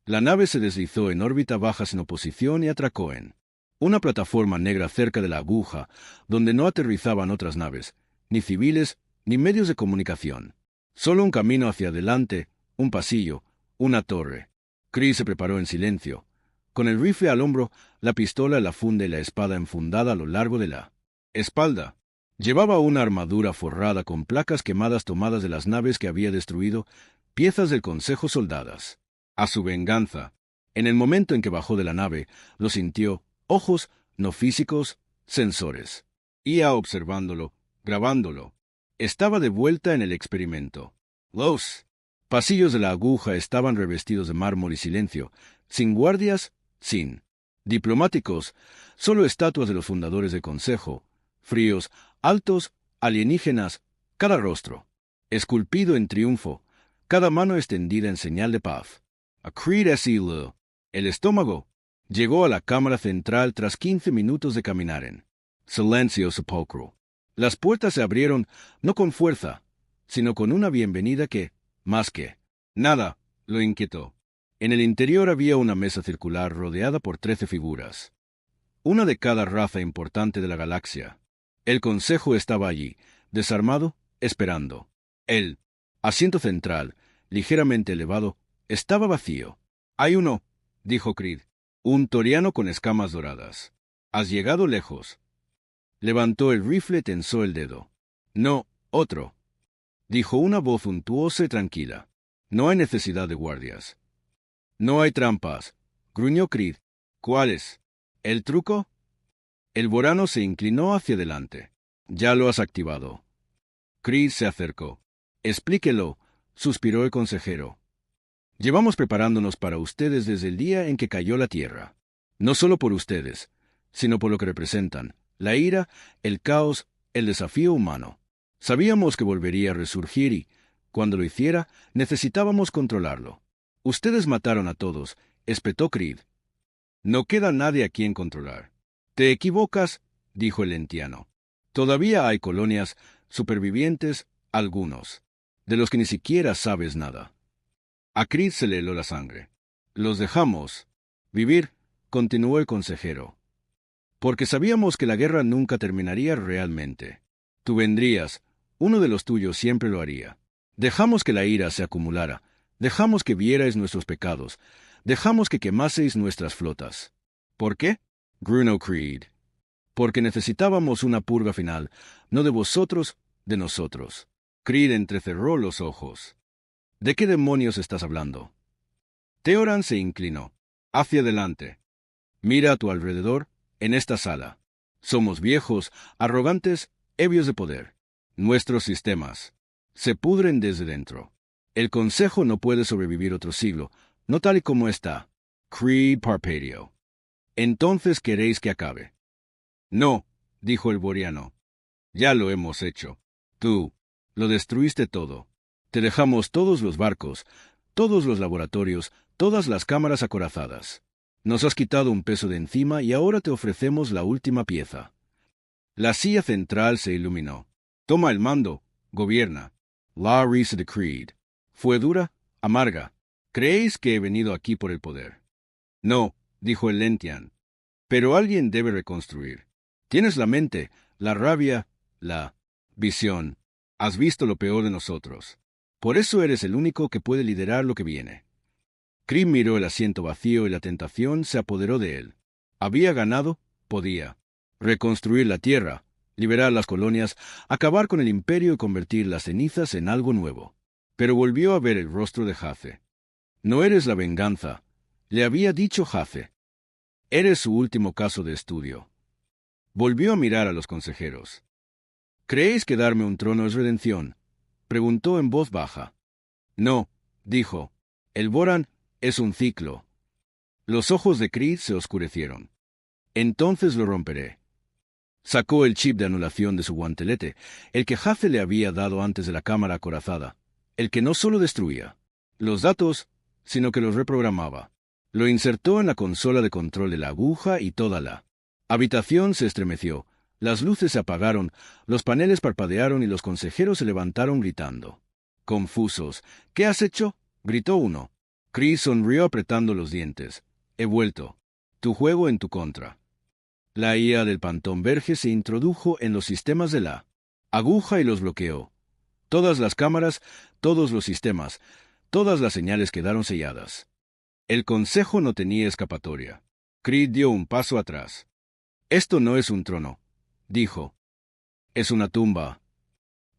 S1: La nave se deslizó en órbita baja sin oposición y atracó en una plataforma negra cerca de la aguja, donde no aterrizaban otras naves, ni civiles, ni medios de comunicación. Solo un camino hacia adelante, un pasillo, una torre. Creed se preparó en silencio, con el rifle al hombro, la pistola, la funda y la espada enfundada a lo largo de la espalda. Llevaba una armadura forrada con placas quemadas tomadas de las naves que había destruido, piezas del Consejo soldadas. A su venganza. En el momento en que bajó de la nave, lo sintió, ojos, no físicos, sensores. IA observándolo, grabándolo. Estaba de vuelta en el experimento. Los pasillos de la aguja estaban revestidos de mármol y silencio, sin guardias, sin diplomáticos, solo estatuas de los fundadores del Consejo, fríos, altos, alienígenas, cada rostro esculpido en triunfo, cada mano extendida en señal de paz. A Creed S.E.L. El estómago llegó a la cámara central tras 15 minutos de caminar en silencio sepulcro. Las puertas se abrieron no con fuerza, sino con una bienvenida que, más que nada, lo inquietó. En el interior había una mesa circular rodeada por 13 figuras, una de cada raza importante de la galaxia. El Consejo estaba allí, desarmado, esperando. El asiento central, ligeramente elevado, estaba vacío. «Hay uno», dijo Creed, «un toriano con escamas doradas. Has llegado lejos». Levantó el rifle, tensó el dedo. «No, otro», dijo una voz untuosa y tranquila. «No hay necesidad de guardias». «No hay trampas», gruñó Creed. «¿Cuáles? ¿El truco?» El vorano se inclinó hacia adelante. «Ya lo has activado». Creed se acercó. «Explíquelo», suspiró el consejero. «Llevamos preparándonos para ustedes desde el día en que cayó la Tierra. No solo por ustedes, sino por lo que representan, la ira, el caos, el desafío humano. Sabíamos que volvería a resurgir y, cuando lo hiciera, necesitábamos controlarlo. Ustedes mataron a todos», espetó Creed. «No queda nadie a quien controlar». «Te equivocas», dijo el Lentiano. «Todavía hay colonias, supervivientes, algunos, de los que ni siquiera sabes nada». A Creed se le heló la sangre. «Los dejamos vivir», continuó el consejero, «porque sabíamos que la guerra nunca terminaría realmente. Tú vendrías, uno de los tuyos siempre lo haría. Dejamos que la ira se acumulara, dejamos que vierais nuestros pecados, dejamos que quemaseis nuestras flotas. ¿Por qué?», gruñó Creed. «Porque necesitábamos una purga final, no de vosotros, de nosotros». Creed entrecerró los ojos. «¿De qué demonios estás hablando?» Teoran se inclinó. «Hacia adelante. Mira a tu alrededor, en esta sala. Somos viejos, arrogantes, ebrios de poder. Nuestros sistemas se pudren desde dentro. El Consejo no puede sobrevivir otro siglo, no tal y como está. Creed parpadeó. ¿Entonces queréis que acabe? No, dijo el boreano. Ya lo hemos hecho. Tú, lo destruiste todo. Te dejamos todos los barcos, todos los laboratorios, todas las cámaras acorazadas. Nos has quitado un peso de encima y ahora te ofrecemos la última pieza. La silla central se iluminó. Toma el mando, gobierna. La risa de Creed. Fue dura, amarga. ¿Creéis que he venido aquí por el poder? No, dijo el Lentian. Pero alguien debe reconstruir. Tienes la mente, la rabia, la visión. Has visto lo peor de nosotros. Por eso eres el único que puede liderar lo que viene. Creed miró el asiento vacío y la tentación se apoderó de él. Había ganado, podía. Reconstruir la tierra, liberar las colonias, acabar con el imperio y convertir las cenizas en algo nuevo. Pero volvió a ver el rostro de Jace. No eres la venganza, le había dicho Jace. Eres su último caso de estudio. Volvió a mirar a los consejeros. ¿Creéis que darme un trono es redención? Preguntó en voz baja. No, dijo. El Boran es un ciclo. Los ojos de Creed se oscurecieron. Entonces lo romperé. Sacó el chip de anulación de su guantelete, el que Jace le había dado antes de la cámara acorazada, el que no solo destruía los datos, sino que los reprogramaba. Lo insertó en la consola de control de la aguja y toda la habitación se estremeció. Las luces se apagaron, los paneles parpadearon y los consejeros se levantaron gritando. Confusos. ¿Qué has hecho? Gritó uno. Chris sonrió apretando los dientes. He vuelto. Tu juego en tu contra. La IA del Pantón Verge se introdujo en los sistemas de la aguja y los bloqueó. Todas las cámaras, todos los sistemas, todas las señales quedaron selladas. El consejo no tenía escapatoria. Creed dio un paso atrás. Esto no es un trono, dijo. Es una tumba.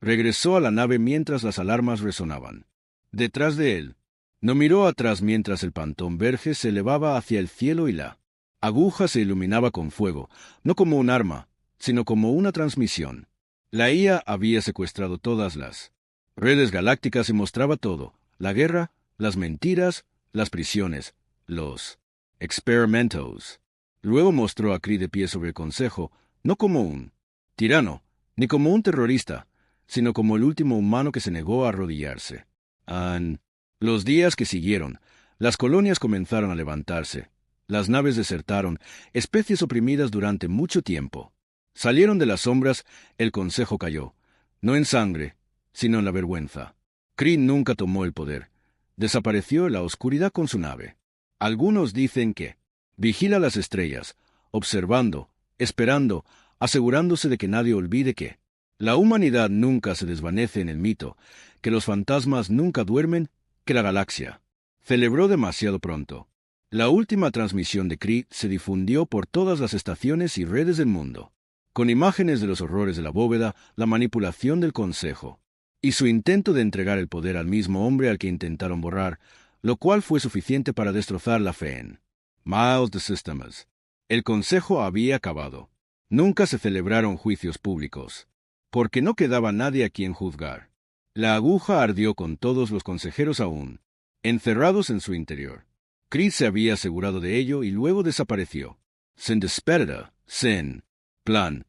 S1: Regresó a la nave mientras las alarmas resonaban. Detrás de él. No miró atrás mientras el Pantón Verge se elevaba hacia el cielo y la aguja se iluminaba con fuego, no como un arma, sino como una transmisión. La IA había secuestrado todas las redes galácticas y mostraba todo: la guerra, las mentiras, las prisiones, los experimentos. Luego mostró a Creed de pie sobre el consejo, no como un tirano, ni como un terrorista, sino como el último humano que se negó a arrodillarse. Los días que siguieron, las colonias comenzaron a levantarse. Las naves desertaron, especies oprimidas durante mucho tiempo. Salieron de las sombras, el consejo cayó, no en sangre, sino en la vergüenza. Creed nunca tomó el poder. Desapareció en la oscuridad con su nave. Algunos dicen que vigila las estrellas, observando, esperando, asegurándose de que nadie olvide que la humanidad nunca se desvanece en el mito, que los fantasmas nunca duermen, que la galaxia celebró demasiado pronto. La última transmisión de Creed se difundió por todas las estaciones y redes del mundo, con imágenes de los horrores de la bóveda, la manipulación del consejo, y su intento de entregar el poder al mismo hombre al que intentaron borrar, lo cual fue suficiente para destrozar la fe en Miles de Systems. El consejo había acabado. Nunca se celebraron juicios públicos, porque no quedaba nadie a quien juzgar. La aguja ardió con todos los consejeros aún encerrados en su interior. Creed se había asegurado de ello y luego desapareció. Sin despedida, sin plan.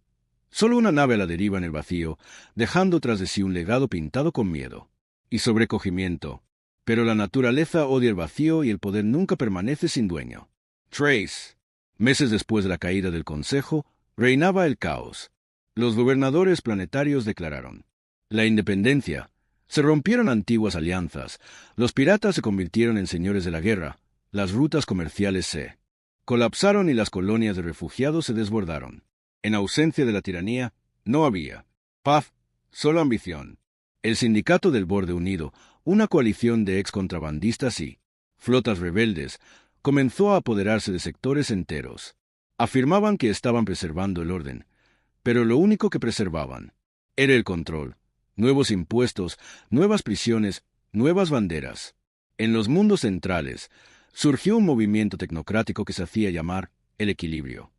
S1: Solo una nave a la deriva en el vacío, dejando tras de sí un legado pintado con miedo y sobrecogimiento. Pero la naturaleza odia el vacío y el poder nunca permanece sin dueño. Trace. Meses después de la caída del Consejo, reinaba el caos. Los gobernadores planetarios declararon la independencia. Se rompieron antiguas alianzas. Los piratas se convirtieron en señores de la guerra. Las rutas comerciales se colapsaron y las colonias de refugiados se desbordaron. En ausencia de la tiranía, no había paz, solo ambición. El sindicato del Borde Unido, una coalición de excontrabandistas y flotas rebeldes, comenzó a apoderarse de sectores enteros. Afirmaban que estaban preservando el orden, pero lo único que preservaban era el control. Nuevos impuestos, nuevas prisiones, nuevas banderas. En los mundos centrales, surgió un movimiento tecnocrático que se hacía llamar el equilibrio,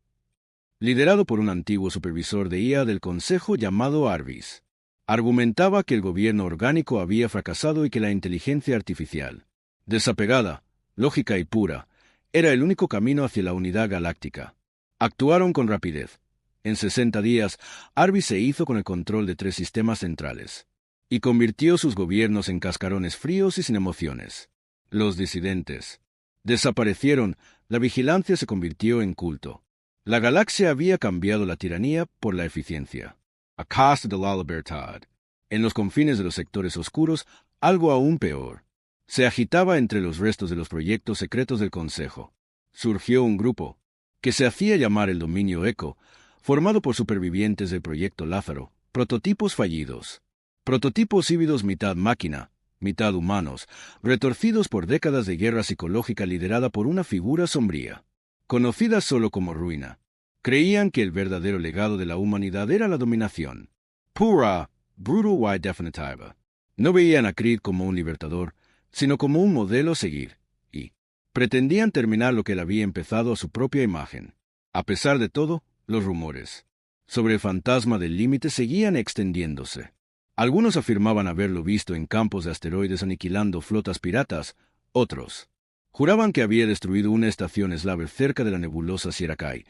S1: liderado por un antiguo supervisor de IA del Consejo llamado Arvis. Argumentaba que el gobierno orgánico había fracasado y que la inteligencia artificial, desapegada, lógica y pura, era el único camino hacia la unidad galáctica. Actuaron con rapidez. En 60 días, Arby se hizo con el control de 3 sistemas centrales y convirtió sus gobiernos en cascarones fríos y sin emociones. Los disidentes desaparecieron, la vigilancia se convirtió en culto. La galaxia había cambiado la tiranía por la eficiencia. A costa de la libertad. En los confines de los sectores oscuros, algo aún peor. Se agitaba entre los restos de los proyectos secretos del Consejo. Surgió un grupo, que se hacía llamar el Dominio Eco, formado por supervivientes del Proyecto Lázaro, prototipos fallidos. Prototipos híbridos mitad máquina, mitad humanos, retorcidos por décadas de guerra psicológica liderada por una figura sombría, conocida solo como Ruina. Creían que el verdadero legado de la humanidad era la dominación. Pura, brutal y definitiva. No veían a Creed como un libertador, sino como un modelo a seguir, y pretendían terminar lo que él había empezado a su propia imagen. A pesar de todo, los rumores sobre el fantasma del límite seguían extendiéndose. Algunos afirmaban haberlo visto en campos de asteroides aniquilando flotas piratas, otros juraban que había destruido una estación eslave cerca de la nebulosa Sierra Kai,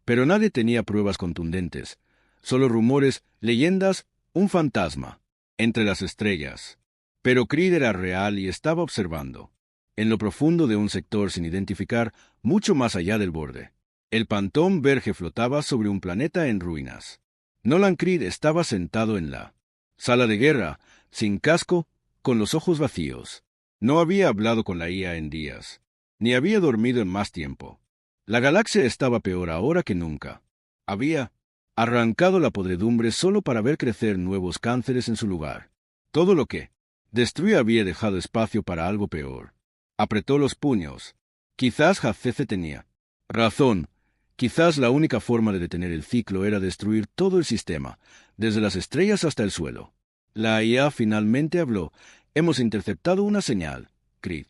S1: pero nadie tenía pruebas contundentes, solo rumores, leyendas, un fantasma entre las estrellas. Pero Creed era real y estaba observando, en lo profundo de un sector sin identificar, mucho más allá del borde. El Pantón Verge flotaba sobre un planeta en ruinas. Nolan Creed estaba sentado en la sala de guerra, sin casco, con los ojos vacíos. No había hablado con la IA en días, ni había dormido en más tiempo. La galaxia estaba peor ahora que nunca. Había arrancado la podredumbre solo para ver crecer nuevos cánceres en su lugar. Todo lo que destruía había dejado espacio para algo peor. Apretó los puños. Quizás Jafece tenía razón. Quizás la única forma de detener el ciclo era destruir todo el sistema, desde las estrellas hasta el suelo. La IA finalmente habló. Hemos interceptado una señal, Creed.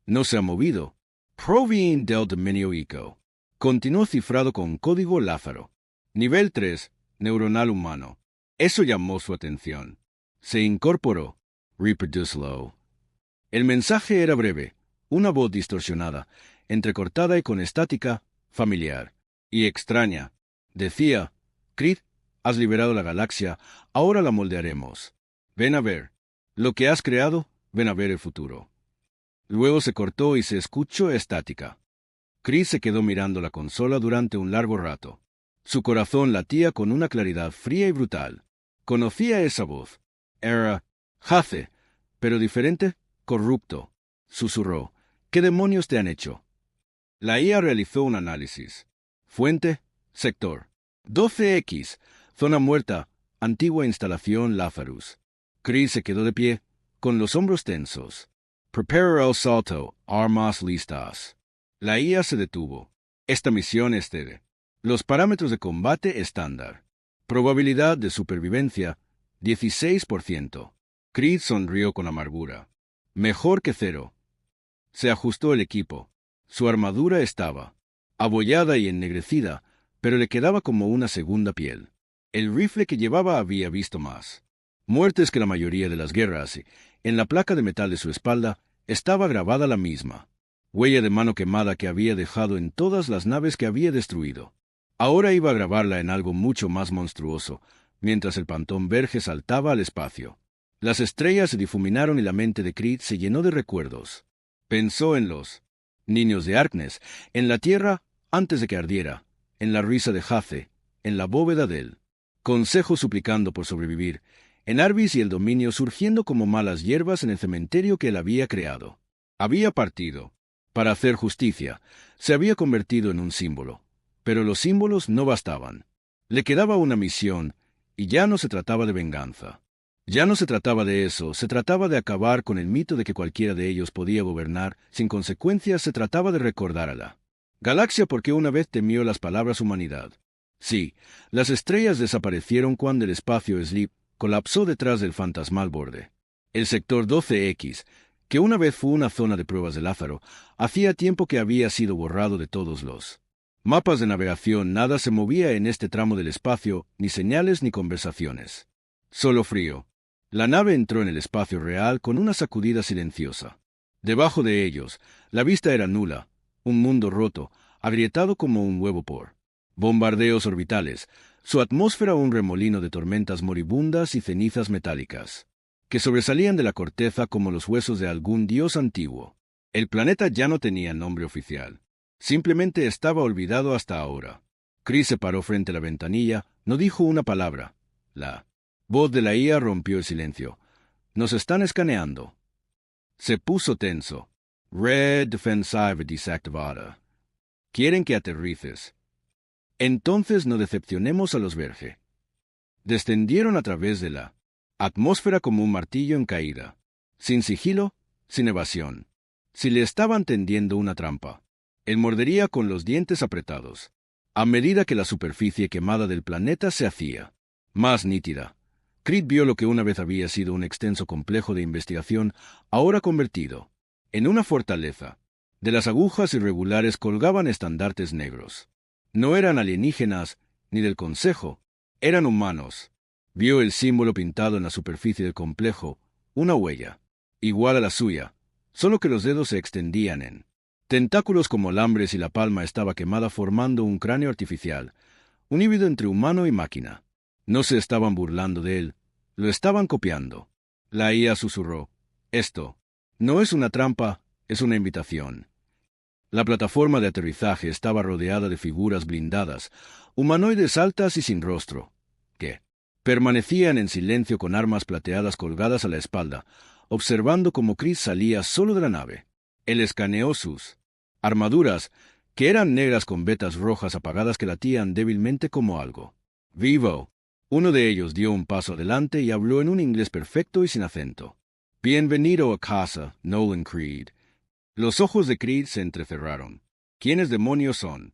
S1: No se ha movido. Proveen del Dominio Eco. Continuó cifrado con código Lázaro. Nivel 3, neuronal humano. Eso llamó su atención. Se incorporó. Reproduce low. El mensaje era breve, una voz distorsionada, entrecortada y con estática, familiar y extraña. Decía, Creed, has liberado la galaxia, ahora la moldearemos. Ven a ver. Lo que has creado, ven a ver el futuro. Luego se cortó y se escuchó estática. Creed se quedó mirando la consola durante un largo rato. Su corazón latía con una claridad fría y brutal. Conocía esa voz. Era Jace, pero diferente, corrupto. Susurró. ¿Qué demonios te han hecho? La IA realizó un análisis. Fuente, sector 12X, zona muerta, antigua instalación Lazarus. Creed se quedó de pie, con los hombros tensos. Prepara el salto, armas listas. La IA se detuvo. Esta misión es de los parámetros de combate estándar. Probabilidad de supervivencia, 16%. Creed sonrió con amargura. Mejor que 0. Se ajustó el equipo. Su armadura estaba abollada y ennegrecida, pero le quedaba como una segunda piel. El rifle que llevaba había visto más muertes que la mayoría de las guerras, y en la placa de metal de su espalda estaba grabada la misma huella de mano quemada que había dejado en todas las naves que había destruido. Ahora iba a grabarla en algo mucho más monstruoso, mientras el Pantón Verge saltaba al espacio. Las estrellas se difuminaron y la mente de Creed se llenó de recuerdos. Pensó en los niños de Arknes, en la Tierra antes de que ardiera, en la risa de Jace, en la bóveda del Consejo suplicando por sobrevivir, en Arbis y el Dominio surgiendo como malas hierbas en el cementerio que él había creado. Había partido para hacer justicia, se había convertido en un símbolo. Pero los símbolos no bastaban. Le quedaba una misión, y ya no se trataba de venganza. Ya no se trataba de eso, se trataba de acabar con el mito de que cualquiera de ellos podía gobernar sin consecuencias, se trataba de recordar a la galaxia porque una vez temió las palabras humanidad. Sí, las estrellas desaparecieron cuando el espacio Sleep colapsó detrás del fantasmal borde. El sector 12X, que una vez fue una zona de pruebas de Lázaro, hacía tiempo que había sido borrado de todos los mapas de navegación. Nada se movía en este tramo del espacio, ni señales ni conversaciones. Solo frío. La nave entró en el espacio real con una sacudida silenciosa. Debajo de ellos, la vista era nula, un mundo roto, agrietado como un huevo por bombardeos orbitales, su atmósfera un remolino de tormentas moribundas y cenizas metálicas, que sobresalían de la corteza como los huesos de algún dios antiguo. El planeta ya no tenía nombre oficial. Simplemente estaba olvidado hasta ahora. Chris se paró frente a la ventanilla, no dijo una palabra. La voz de la IA rompió el silencio. «Nos están escaneando». Se puso tenso. «Red Defensive desactivada. Quieren que aterrices». «Entonces no decepcionemos a los Verge». Descendieron a través de la atmósfera como un martillo en caída. Sin sigilo, sin evasión. Si le estaban tendiendo una trampa, él mordería con los dientes apretados. A medida que la superficie quemada del planeta se hacía más nítida, Creed vio lo que una vez había sido un extenso complejo de investigación, ahora convertido en una fortaleza. De las agujas irregulares colgaban estandartes negros. No eran alienígenas ni del Consejo, eran humanos. Vio el símbolo pintado en la superficie del complejo, una huella, igual a la suya, solo que los dedos se extendían en tentáculos como alambres y la palma estaba quemada formando un cráneo artificial, un híbrido entre humano y máquina. No se estaban burlando de él, lo estaban copiando. La IA susurró: «Esto no es una trampa, es una invitación». La plataforma de aterrizaje estaba rodeada de figuras blindadas, humanoides altas y sin rostro, que permanecían en silencio con armas plateadas colgadas a la espalda, observando cómo Chris salía solo de la nave. Él escaneó sus armaduras, que eran negras con vetas rojas apagadas que latían débilmente como algo vivo. Uno de ellos dio un paso adelante y habló en un inglés perfecto y sin acento. «Bienvenido a casa, Nolan Creed». Los ojos de Creed se entrecerraron. «¿Quiénes demonios son?»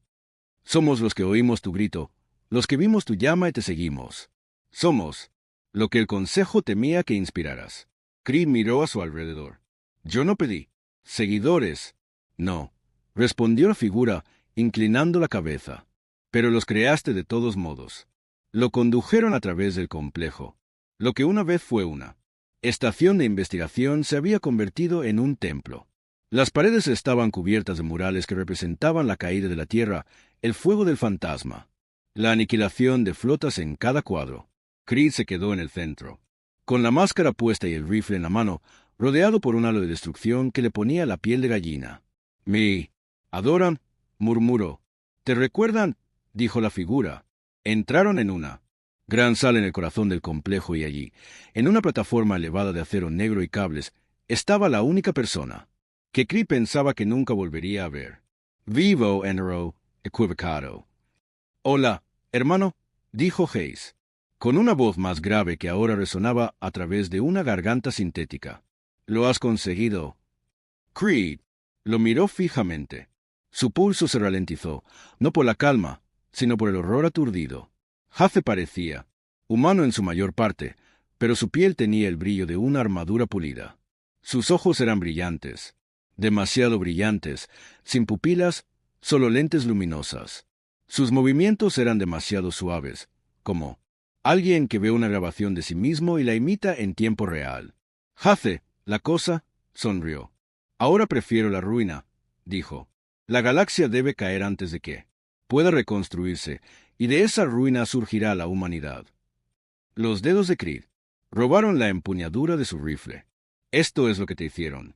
S1: «Somos los que oímos tu grito, los que vimos tu llama y te seguimos. Somos lo que el Consejo temía que inspiraras». Creed miró a su alrededor. «Yo no pedí seguidores». «No», respondió la figura, inclinando la cabeza. «Pero los creaste de todos modos. Lo condujeron a través del complejo. Lo que una vez fue una estación de investigación se había convertido en un templo. Las paredes estaban cubiertas de murales que representaban la caída de la Tierra, el fuego del fantasma, la aniquilación de flotas en cada cuadro. Creed se quedó en el centro, con la máscara puesta y el rifle en la mano, rodeado por un halo de destrucción que le ponía la piel de gallina. «Me adoran», murmuró. «¿Te recuerdan?», dijo la figura. Entraron en una gran sala en el corazón del complejo y allí, en una plataforma elevada de acero negro y cables, estaba la única persona que Creed pensaba que nunca volvería a ver. Vivo Enero, equivocado. «Hola, hermano», dijo Hayes, con una voz más grave que ahora resonaba a través de una garganta sintética. «Lo has conseguido». Creed lo miró fijamente. Su pulso se ralentizó, no por la calma, sino por el horror aturdido. Hace parecía humano en su mayor parte, pero su piel tenía el brillo de una armadura pulida. Sus ojos eran brillantes, demasiado brillantes, sin pupilas, solo lentes luminosas. Sus movimientos eran demasiado suaves, como alguien que ve una grabación de sí mismo y la imita en tiempo real. «Hace, la cosa», sonrió. «Ahora prefiero la ruina», dijo. «La galaxia debe caer antes de que pueda reconstruirse, y de esa ruina surgirá la humanidad». Los dedos de Creed robaron la empuñadura de su rifle. «Esto es lo que te hicieron».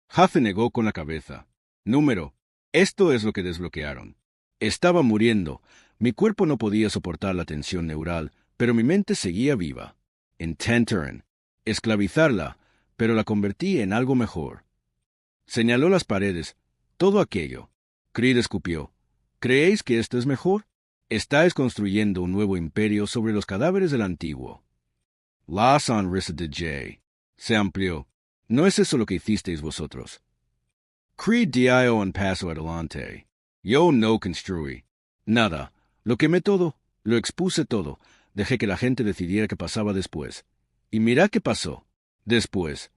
S1: Hace negó con la cabeza. «Número, esto es lo que desbloquearon. Estaba muriendo, mi cuerpo no podía soportar la tensión neural, pero mi mente seguía viva. En Tenteran, esclavizarla, pero la convertí en algo mejor». Señaló las paredes, todo aquello. Creed escupió. «¿Creéis que esto es mejor? Estáis construyendo un nuevo imperio sobre los cadáveres del antiguo». La sonrisa de Jay se amplió. «No es eso lo que hicisteis vosotros». Creed dio un paso adelante. «Yo no construí nada. Lo quemé todo, lo expuse todo. Dejé que la gente decidiera qué pasaba después. Y mirad qué pasó después»,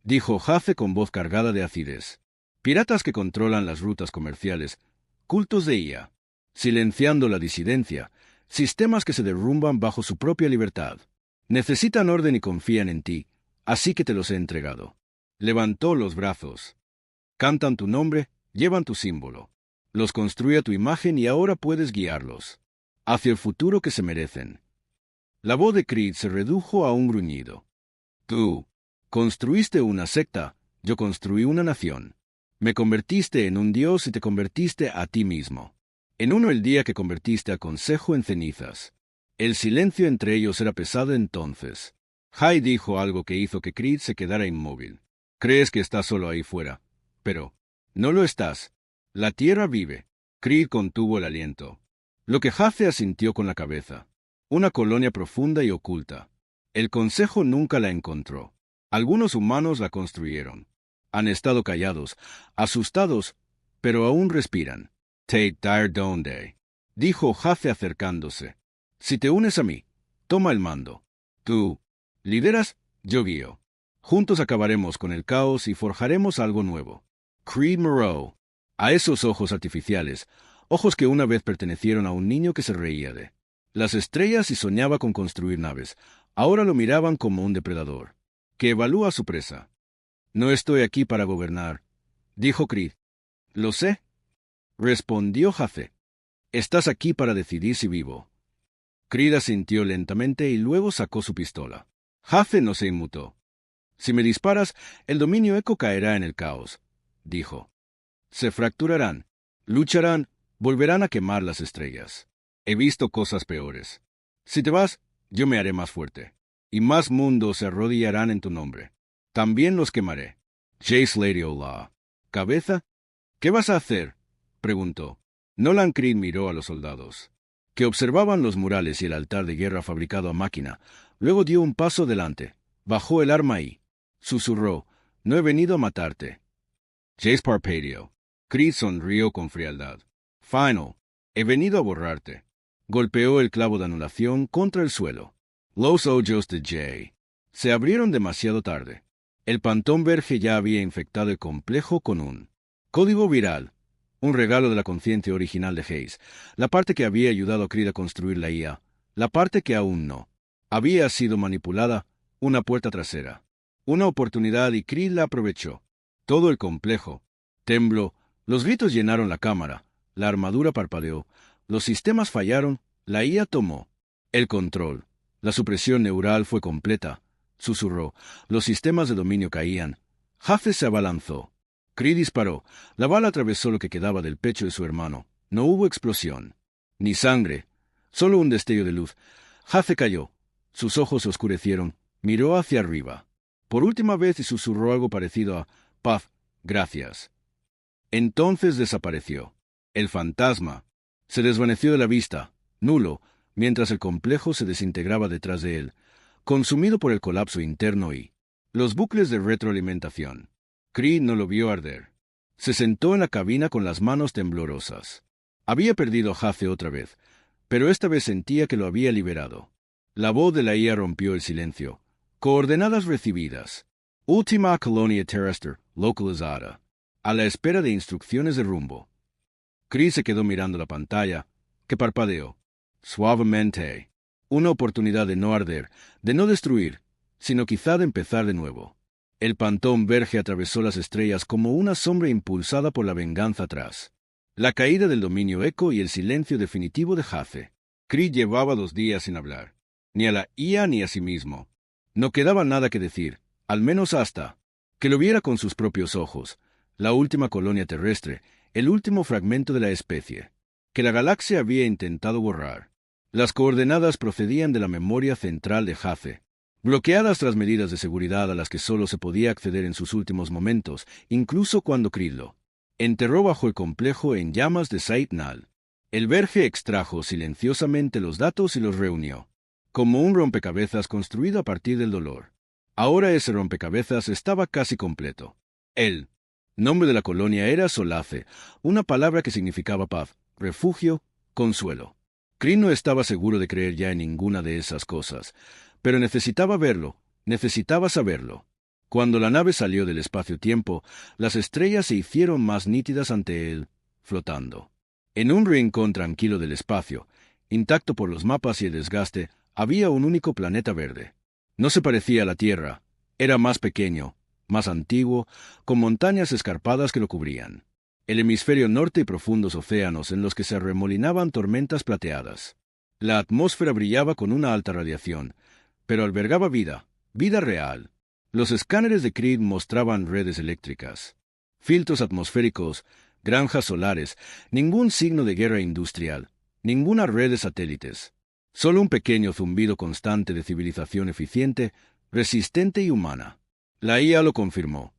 S1: dijo Hace con voz cargada de acidez. «Piratas que controlan las rutas comerciales, cultos de IA, silenciando la disidencia, sistemas que se derrumban bajo su propia libertad. Necesitan orden y confían en ti, así que te los he entregado. Levantó los brazos. Cantan tu nombre, llevan tu símbolo. Los construye a tu imagen y ahora puedes guiarlos hacia el futuro que se merecen. La voz de Creed se redujo a un gruñido. Tú construiste una secta, yo construí una nación. Me convertiste en un dios y te convertiste a ti mismo. En uno el día que convertiste a Consejo en cenizas. El silencio entre ellos era pesado entonces. Jai dijo algo que hizo que Creed se quedara inmóvil. Crees que estás solo ahí fuera, pero no lo estás. La tierra vive. Creed contuvo el aliento. Lo que Jace asintió con la cabeza. Una colonia profunda y oculta. El Consejo nunca la encontró. Algunos humanos la construyeron. Han estado callados, asustados, pero aún respiran. Take dire donde, dijo Jace acercándose. Si te unes a mí, toma el mando. Tú lideras, yo guío. Juntos acabaremos con el caos y forjaremos algo nuevo. Creed Moreau. A esos ojos artificiales, ojos que una vez pertenecieron a un niño que se reía de las estrellas y soñaba con construir naves, ahora lo miraban como un depredador, que evalúa a su presa. No estoy aquí para gobernar, dijo Creed. Lo sé, respondió Jace. Estás aquí para decidir si vivo. Creed asintió lentamente y luego sacó su pistola. Jace no se inmutó. Si me disparas, el dominio eco caerá en el caos, dijo. Se fracturarán, lucharán, volverán a quemar las estrellas. He visto cosas peores. Si te vas, yo me haré más fuerte, y más mundos se arrodillarán en tu nombre. También los quemaré. Jace Lady Ola. ¿Cabeza? ¿Qué vas a hacer?, preguntó. Nolan Creed miró a los soldados, que observaban los murales y el altar de guerra fabricado a máquina. Luego dio un paso delante, bajó el arma y susurró, no he venido a matarte. Jace Parpadio. Creed sonrió con frialdad. Final. He venido a borrarte. Golpeó el clavo de anulación contra el suelo. Los ojos de Jay se abrieron demasiado tarde. El Pantón Verge ya había infectado el complejo con un código viral, un regalo de la conciencia original de Hayes, la parte que había ayudado a Creed a construir la IA, la parte que aún no había sido manipulada, una puerta trasera. Una oportunidad y Creed la aprovechó. Todo el complejo tembló, los gritos llenaron la cámara, la armadura parpadeó, los sistemas fallaron, la IA tomó el control. La supresión neural fue completa. Susurró. Los sistemas de dominio caían. Jace se abalanzó. Creed disparó. La bala atravesó lo que quedaba del pecho de su hermano. No hubo explosión, ni sangre, solo un destello de luz. Jace cayó. Sus ojos se oscurecieron. Miró hacia arriba por última vez y susurró algo parecido a «Paz, gracias». Entonces desapareció. El fantasma se desvaneció de la vista, nulo, mientras el complejo se desintegraba detrás de él, consumido por el colapso interno y los bucles de retroalimentación. Creed no lo vio arder. Se sentó en la cabina con las manos temblorosas. Había perdido a Jace otra vez, pero esta vez sentía que lo había liberado. La voz de la IA rompió el silencio. Coordenadas recibidas. Última colonia terrestre localizada. A la espera de instrucciones de rumbo. Creed se quedó mirando la pantalla, que parpadeó. Suavemente. Una oportunidad de no arder, de no destruir, sino quizá de empezar de nuevo. El Pantón Verge atravesó las estrellas como una sombra impulsada por la venganza atrás. La caída del dominio eco y el silencio definitivo de Jace. Creed llevaba 2 días sin hablar. Ni a la IA ni a sí mismo. No quedaba nada que decir, al menos hasta que lo viera con sus propios ojos. La última colonia terrestre, el último fragmento de la especie, que la galaxia había intentado borrar. Las coordenadas procedían de la memoria central de Jace, bloqueadas tras medidas de seguridad a las que solo se podía acceder en sus últimos momentos, incluso cuando Creed lo enterró bajo el complejo en llamas de Said Nal. El Verge extrajo silenciosamente los datos y los reunió, como un rompecabezas construido a partir del dolor. Ahora ese rompecabezas estaba casi completo. El nombre de la colonia era Solace, una palabra que significaba paz, refugio, consuelo. Creed no estaba seguro de creer ya en ninguna de esas cosas, pero necesitaba verlo, necesitaba saberlo. Cuando la nave salió del espacio-tiempo, las estrellas se hicieron más nítidas ante él, flotando. En un rincón tranquilo del espacio, intacto por los mapas y el desgaste, había un único planeta verde. No se parecía a la Tierra, era más pequeño, más antiguo, con montañas escarpadas que lo cubrían. El hemisferio norte y profundos océanos en los que se arremolinaban tormentas plateadas. La atmósfera brillaba con una alta radiación, pero albergaba vida, vida real. Los escáneres de Creed mostraban redes eléctricas, filtros atmosféricos, granjas solares, ningún signo de guerra industrial, ninguna red de satélites. Solo un pequeño zumbido constante de civilización eficiente, resistente y humana. La IA lo confirmó.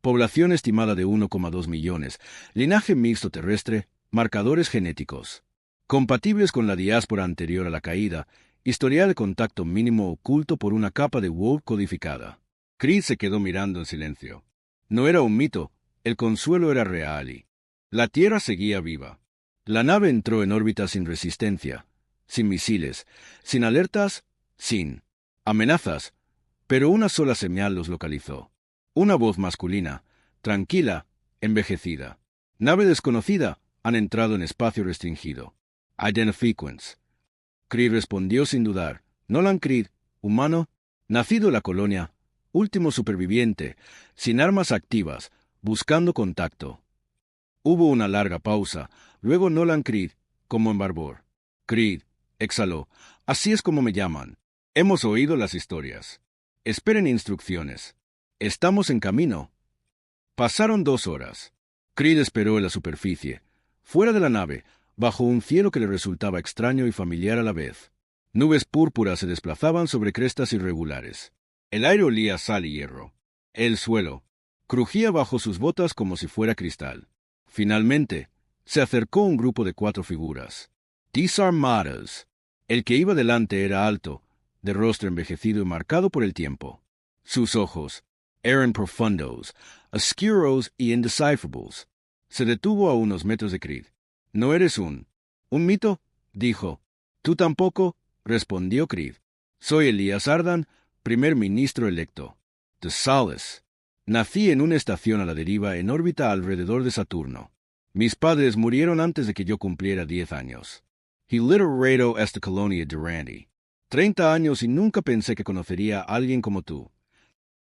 S1: Población estimada de 1,2 millones, linaje mixto terrestre, marcadores genéticos, compatibles con la diáspora anterior a la caída, historial de contacto mínimo oculto por una capa de WoW codificada. Creed se quedó mirando en silencio. No era un mito, el consuelo era real y la Tierra seguía viva. La nave entró en órbita sin resistencia, sin misiles, sin alertas, sin amenazas, pero una sola señal los localizó. Una voz masculina, tranquila, envejecida. Nave desconocida, han entrado en espacio restringido. Identifiquance. Creed respondió sin dudar. Nolan Creed, humano, nacido en la colonia, último superviviente, sin armas activas, buscando contacto. Hubo una larga pausa, luego Nolan Creed, como en Barbor. Creed, exhaló. Así es como me llaman. Hemos oído las historias. Esperen instrucciones. Estamos en camino. Pasaron 2 horas. Creed esperó en la superficie, fuera de la nave, bajo un cielo que le resultaba extraño y familiar a la vez. Nubes púrpuras se desplazaban sobre crestas irregulares. El aire olía a sal y hierro. El suelo crujía bajo sus botas como si fuera cristal. Finalmente, se acercó un grupo de 4 figuras. Disarmadas. El que iba delante era alto, de rostro envejecido y marcado por el tiempo. Sus ojos eran profundos, oscuros y indecifrables. Se detuvo a unos metros de Creed. «¿No eres un mito?», dijo. «¿Tú tampoco?», respondió Creed. «Soy Elias Ardan, primer ministro electo. De Solace. Nací en una estación a la deriva en órbita alrededor de Saturno. Mis padres murieron antes de que yo cumpliera 10 años. He literato esta colonia Durandi. 30 años y nunca pensé que conocería a alguien como tú».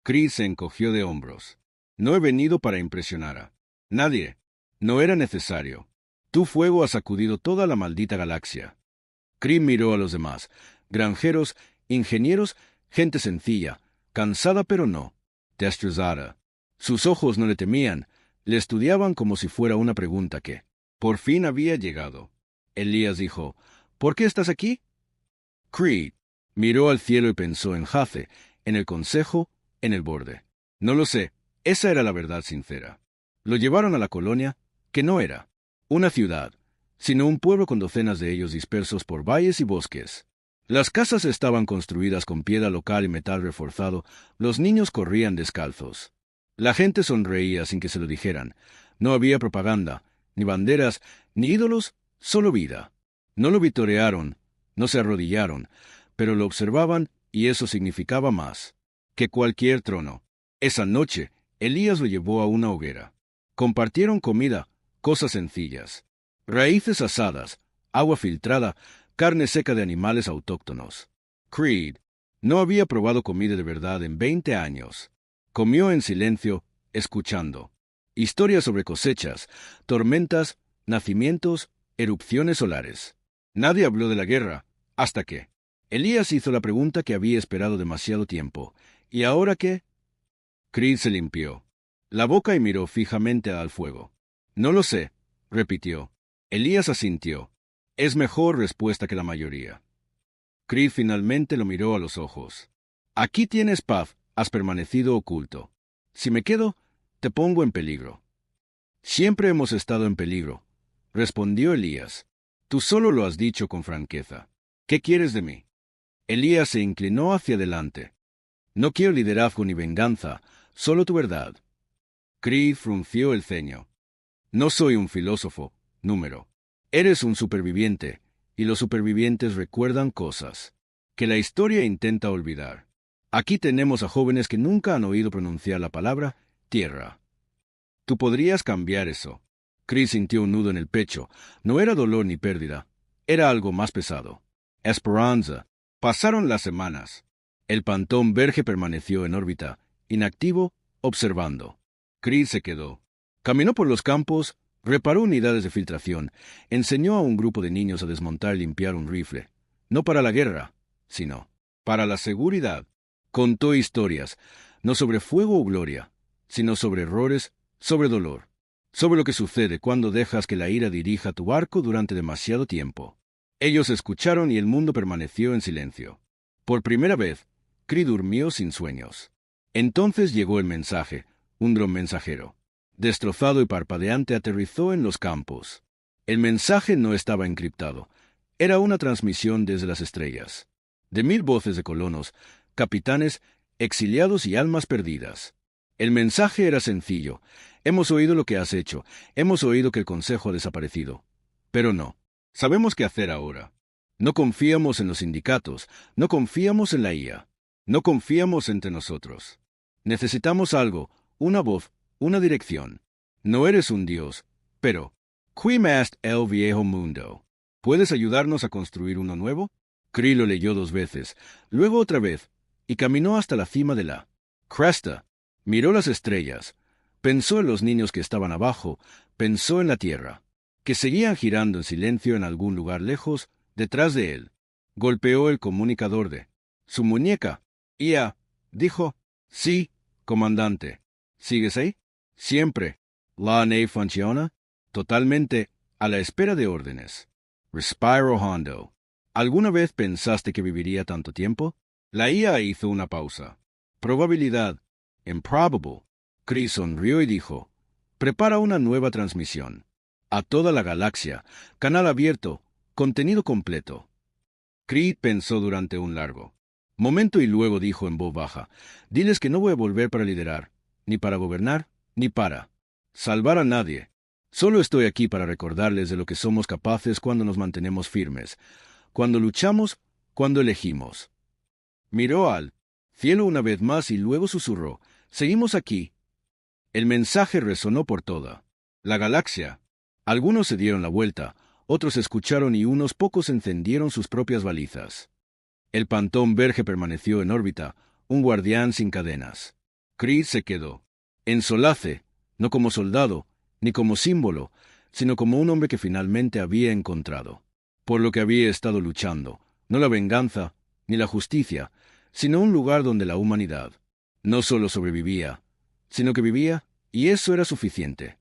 S1: Creed se encogió de hombros. «No he venido para impresionar a nadie. No era necesario. Tu fuego ha sacudido toda la maldita galaxia». Creed miró a los demás, granjeros, ingenieros, gente sencilla, cansada pero no destrozada. Sus ojos no le temían, le estudiaban como si fuera una pregunta que por fin había llegado. Elías dijo, «¿Por qué estás aquí?». Creed miró al cielo y pensó en Jace, en el consejo, en el borde. «No lo sé, esa era la verdad sincera». Lo llevaron a la colonia, que no era una ciudad, sino un pueblo con docenas de ellos dispersos por valles y bosques. Las casas estaban construidas con piedra local y metal reforzado, los niños corrían descalzos. La gente sonreía sin que se lo dijeran. No había propaganda, ni banderas, ni ídolos, solo vida. No lo vitorearon, no se arrodillaron, pero lo observaban y eso significaba más que cualquier trono. Esa noche, Elías lo llevó a una hoguera. Compartieron comida, cosas sencillas. Raíces asadas, agua filtrada, carne seca de animales autóctonos. Creed no había probado comida de verdad en 20 años. Comió en silencio, escuchando. Historias sobre cosechas, tormentas, nacimientos, erupciones solares. Nadie habló de la guerra, hasta que Elías hizo la pregunta que había esperado demasiado tiempo. ¿Y ahora qué? Creed se limpió la boca y miró fijamente al fuego. «No lo sé», repitió. Elías asintió. «Es mejor respuesta que la mayoría». Creed finalmente lo miró a los ojos. «Aquí tienes paz, has permanecido oculto. Si me quedo, te pongo en peligro». «Siempre hemos estado en peligro», respondió Elías. «Tú solo lo has dicho con franqueza. ¿Qué quieres de mí?». Elías se inclinó hacia adelante. «No quiero liderazgo ni venganza, solo tu verdad». Creed frunció el ceño. «No soy un filósofo, número. Eres un superviviente, y los supervivientes recuerdan cosas que la historia intenta olvidar. Aquí tenemos a jóvenes que nunca han oído pronunciar la palabra tierra. Tú podrías cambiar eso». Creed sintió un nudo en el pecho. No era dolor ni pérdida. Era algo más pesado. Esperanza. Pasaron las semanas. El Pantón Verge permaneció en órbita, inactivo, observando. Creed se quedó. Caminó por los campos, reparó unidades de filtración, enseñó a un grupo de niños a desmontar y limpiar un rifle, no para la guerra, sino para la seguridad. Contó historias, no sobre fuego o gloria, sino sobre errores, sobre dolor, sobre lo que sucede cuando dejas que la ira dirija tu barco durante demasiado tiempo. Ellos escucharon y el mundo permaneció en silencio. Por primera vez, Creed durmió sin sueños. Entonces llegó el mensaje, un dron mensajero. Destrozado y parpadeante aterrizó en los campos. El mensaje no estaba encriptado. Era una transmisión desde las estrellas. De 1000 voces de colonos, capitanes, exiliados y almas perdidas. El mensaje era sencillo. Hemos oído lo que has hecho. Hemos oído que el Consejo ha desaparecido. Pero no. Sabemos qué hacer ahora. No confiamos en los sindicatos. No confiamos en la IA. No confiamos entre nosotros. Necesitamos algo, una voz, una dirección. No eres un dios, pero ¿Qui est el viejo mundo? ¿Puedes ayudarnos a construir uno nuevo? Cree lo leyó 2 veces, luego otra vez, y caminó hasta la cima de la cresta. Miró las estrellas, pensó en los niños que estaban abajo, pensó en la tierra, que seguían girando en silencio en algún lugar lejos, detrás de él. Golpeó el comunicador de su muñeca. IA, dijo, sí, comandante. ¿Sigues ahí? Siempre. La nave funciona. Totalmente a la espera de órdenes. Respiro hondo. ¿Alguna vez pensaste que viviría tanto tiempo? La IA hizo una pausa. Probabilidad. Improbable. Chris sonrió y dijo, prepara una nueva transmisión. A toda la galaxia. Canal abierto. Contenido completo. Creed pensó durante un largo momento y luego dijo en voz baja, diles que no voy a volver para liderar, ni para gobernar, ni para salvar a nadie. Solo estoy aquí para recordarles de lo que somos capaces cuando nos mantenemos firmes, cuando luchamos, cuando elegimos. Miró al cielo una vez más y luego susurró, seguimos aquí. El mensaje resonó por toda la galaxia. Algunos se dieron la vuelta, otros escucharon y unos pocos encendieron sus propias balizas. El Pantón Verge permaneció en órbita, un guardián sin cadenas. Creed se quedó en Solace, no como soldado, ni como símbolo, sino como un hombre que finalmente había encontrado, por lo que había estado luchando, no la venganza, ni la justicia, sino un lugar donde la humanidad no solo sobrevivía, sino que vivía, y eso era suficiente.